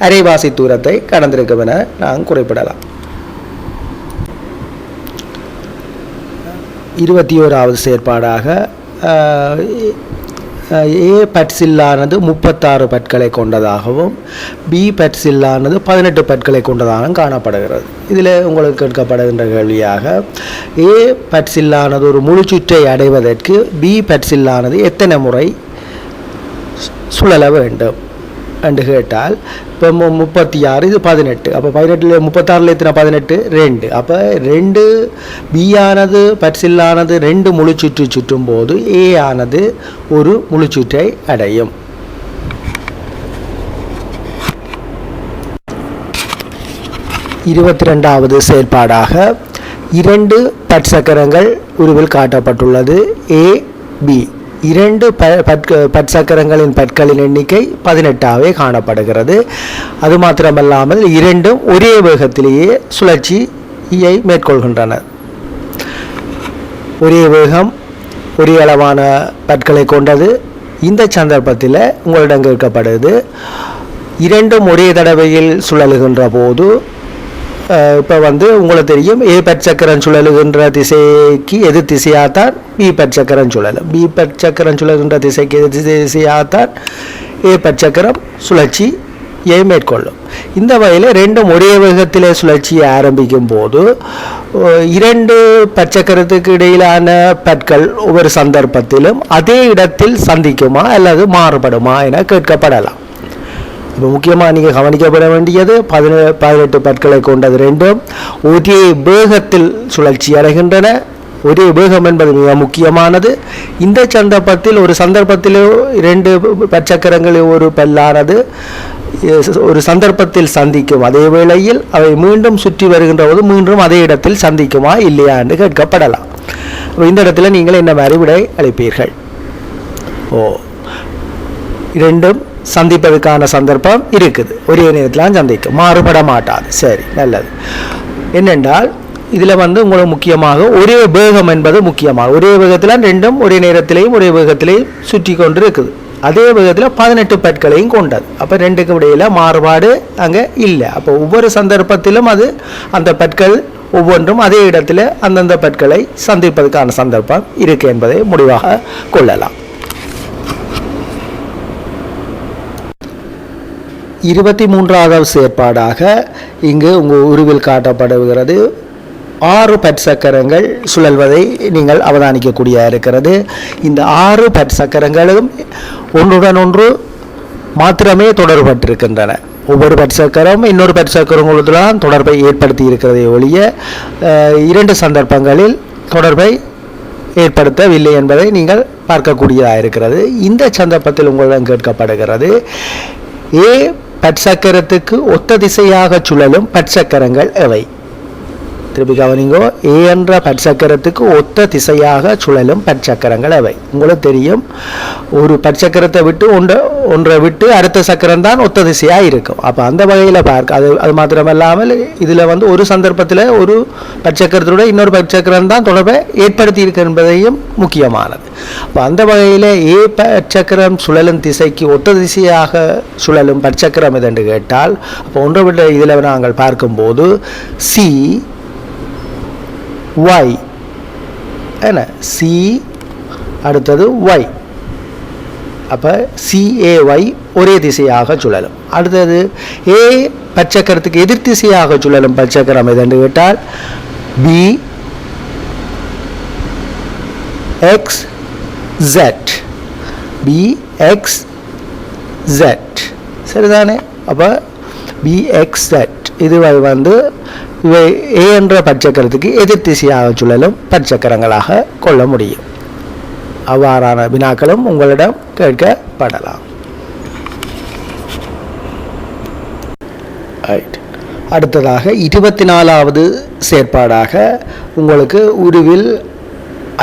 அரைவாசி தூரத்தை கடந்திருக்கும் என நாம் குறிப்பிடலாம். 21வது செயற்பாடாக ஏ பட்சில்லானது 36 பற்களை கொண்டதாகவும் பி பட்சில்லானது 18 பற்களை கொண்டதாகவும் காணப்படுகிறது. இதில் உங்களுக்கு கேட்கப்படுகின்ற கேள்வியாக ஏ பட்சில்லானது ஒரு முழு சுற்றை அடைவதற்கு பி பட்சில்லானது எத்தனை முறை சுழல வேண்டும் என்று கேட்டால், இப்போ 36 இது 18, அப்போ 18 36 எத்தனை 18 2, அப்போ 2 பி ஆனது பட்சில்லானது 2 முழு சுற்று சுற்றும் போது ஏ ஆனது ஒரு முழு சுற்றை அடையும். இருபத்தி 2வது செயற்பாடாக 2 பற்சக்கரங்கள் உருவில் காட்டப்பட்டுள்ளது. ஏ பி 2 பற்சக்கரங்களின் பற்களின் எண்ணிக்கை 18ஆகவே காணப்படுகிறது. அது மாத்திரமல்லாமல் இரண்டும் ஒரே வேகத்திலேயே சுழற்சியை மேற்கொள்கின்றன. ஒரே வேகம், ஒரே அளவான பற்களை கொண்டது. இந்த சந்தர்ப்பத்தில் உங்களிடம் கேட்கப்படுது, இரண்டும் ஒரே தடவையில் சுழலுகின்ற போது இப்போ உங்களுக்கு தெரியும், ஏ பற்சக்கரம் சுழலுகின்ற திசைக்கு எதிர் திசையாகத்தான் பி பற்சக்கரம் சுழலும், பி பற்சக்கரம் சுழலுகின்ற திசைக்கு எதிர் திசையாகத்தான் ஏ பற்சக்கரம் சுழற்சியை மேற்கொள்ளும். இந்த வகையில் ரெண்டும் ஒரே வேகத்திலே சுழற்சியை ஆரம்பிக்கும் போது 2 பற்சக்கரத்துக்கு இடையிலான பற்கள் ஒவ்வொரு சந்தர்ப்பத்திலும் அதே இடத்தில் சந்திக்குமா அல்லது மாறுபடுமா என கேட்கப்படலாம். இப்போ முக்கியமாக நீங்கள் கவனிக்கப்பட வேண்டியது 18 பற்களை கொண்டது ரெண்டும் ஒரே வேகத்தில் சுழற்சி அடைகின்றன. ஒரே வேகம் என்பது மிக முக்கியமானது. இந்த சந்தர்ப்பத்தில் ஒரு சந்தர்ப்பத்தில் 2 பற்சக்கரங்களில் ஒரு பல்லானது ஒரு சந்தர்ப்பத்தில் சந்திக்கும், அதே வேளையில் அவை மீண்டும் சுற்றி வருகின்ற போது மீண்டும் அதே இடத்தில் சந்திக்குமா இல்லையா என்று கேட்கப்படலாம். இந்த இடத்துல நீங்கள் என்ன மாதிரி விடை அளிப்பீர்கள்? இரண்டும் சந்திப்பதற்கான சந்தர்ப்பம் இருக்குது, ஒரே நேரத்தில் சந்திக்கும், மாறுபட மாட்டாது. சரி, நல்லது. என்னென்றால் இதில் உங்களுக்கு முக்கியமாக ஒரே வேகம் என்பது முக்கியமாக, ஒரே வேகத்தில் ரெண்டும் ஒரே நேரத்திலேயும் ஒரே வேகத்திலேயும் சுற்றி கொண்டு இருக்குது. அதே வேகத்தில் 18 பற்களையும் கொண்டது. அப்போ ரெண்டுக்கும் இடையில் மாறுபாடு அங்கே இல்லை. அப்போ ஒவ்வொரு சந்தர்ப்பத்திலும் அது அந்த பற்கள் ஒவ்வொன்றும் அதே இடத்துல அந்தந்த பற்களை சந்திப்பதற்கான சந்தர்ப்பம் இருக்குது என்பதை முடிவாக கொள்ளலாம். 23வது செயற்பாடாக இங்கு உங்கள் உருவில் காட்டப்படுகிறது 6 பற்சக்கரங்கள் சுழல்வதை நீங்கள் அவதானிக்கக்கூடியதாக இருக்கிறது. இந்த 6 பற்சக்கரங்களும் ஒன்றுடன் ஒன்று மாத்திரமே தொடர்பட்டிருக்கின்றன. ஒவ்வொரு பற்சக்கரம் இன்னொரு பற்சக்கரங்களுடன் தொடர்பை ஏற்படுத்தி இருக்கிறதை ஒழிய 2 சந்தர்ப்பங்களில் தொடர்பை ஏற்படுத்தவில்லை என்பதை நீங்கள் பார்க்கக்கூடியதாக இருக்கிறது. இந்த சந்தர்ப்பத்தில் உங்களிடம் கேட்கப்படுகிறது, ஏ பற்சக்கரத்துக்கு ஒத்த திசையாக சுழலும் பற்சக்கரங்கள் எவை? திருப்பி கவனிங்கோ. ஏ என்ற பற்சக்கரத்துக்கு ஒத்த திசையாக சுழலும் பற்சக்கரங்கள் எவை? உங்களுக்கு தெரியும், ஒரு பற்சக்கரத்தை விட்டு ஒன்றை விட்டு அடுத்த சக்கரம் தான் ஒத்த திசையாக இருக்கும். அப்போ அந்த வகையில் அது மாத்திரமல்லாமல் இதில் ஒரு சந்தர்ப்பத்தில் ஒரு பற்சக்கரத்தோட இன்னொரு பற்சக்கரம் தான் தொடர்பை ஏற்படுத்தி இருக்கு என்பதையும் முக்கியமானது. அப்போ அந்த வகையில் ஏ பற்சக்கரம் சுழலும் திசைக்கு ஒத்த திசையாக சுழலும் பற்சக்கரம் எதென்று கேட்டால், அப்போ ஒன்றை விட இதில் நாங்கள் பார்க்கும்போது சி Y என்ன, சி அடுத்தது Y, அப்போ CAY ஒரே திசையாக சுழலும். அடுத்தது ஏ பற்சக்கரத்துக்கு எதிர் திசையாக சுழலும் பற்சக்கரம் எதென்று கேட்டால் BXZ, BXZ சரிதானே? அப்போ BXZ இதுவை இவை ஏ என்ற பற்சக்கரத்துக்கு எதிர் திசையாக சுழலும் பற்சக்கரங்களாக கொள்ள முடியும். அவ்வாறான வினாக்களும் உங்களிடம் கேட்கப்படலாம். அடுத்ததாக 24வது செயற்பாடாக உங்களுக்கு உருவில்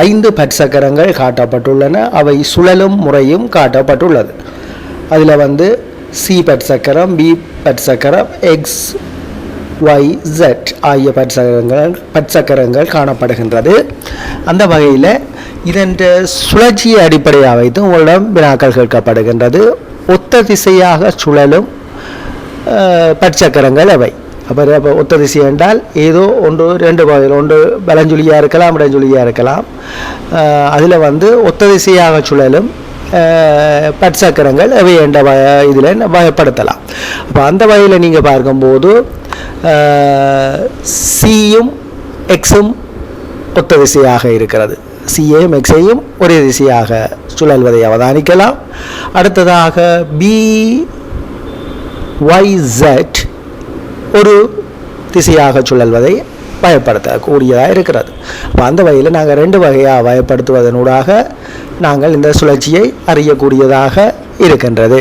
5 பற்சக்கரங்கள் காட்டப்பட்டுள்ளன. அவை சுழலும் முறையும் காட்டப்பட்டுள்ளது. அதில் சி பற்சக்கரம், பி பற்சக்கரம், XYZ ஆகிய பற்சக்கரங்கள் காணப்படுகின்றது. அந்த வகையில் இதன் சுழற்சியை அடிப்படையாக வைத்து உங்களிடம் வினாக்கள் கேட்கப்படுகின்றது. ஒத்த திசையாக சுழலும் பற்சக்கரங்கள் அவை. அப்போ ஒத்த திசை என்றால் ஏதோ ஒன்று 2 வகையில், ஒன்று பலஞ்சுழியாக இருக்கலாம், இடஞ்சுழியாக இருக்கலாம். அதில் ஒத்த திசையாக சுழலும் பற்சக்கரங்கள் அவை என்ற இதில் வகைப்படுத்தலாம். அப்போ அந்த வகையில் நீங்கள் பார்க்கும்போது சியும் எக்ஸும் ஒத்த திசையாக இருக்கிறது. சியையும் எக்ஸையும் ஒரே திசையாக சுழல்வதை அவதானிக்கலாம். அடுத்ததாக BYZ ஒரு திசையாக சுழல்வதை வகைப்படுத்தக்கூடியதாக இருக்கிறது. அப்போ அந்த வகையில் நாங்கள் 2 வகையாக வகைப்படுத்துவதனூடாக நாங்கள் இந்த சுழற்சியை அறியக்கூடியதாக இருக்கின்றது.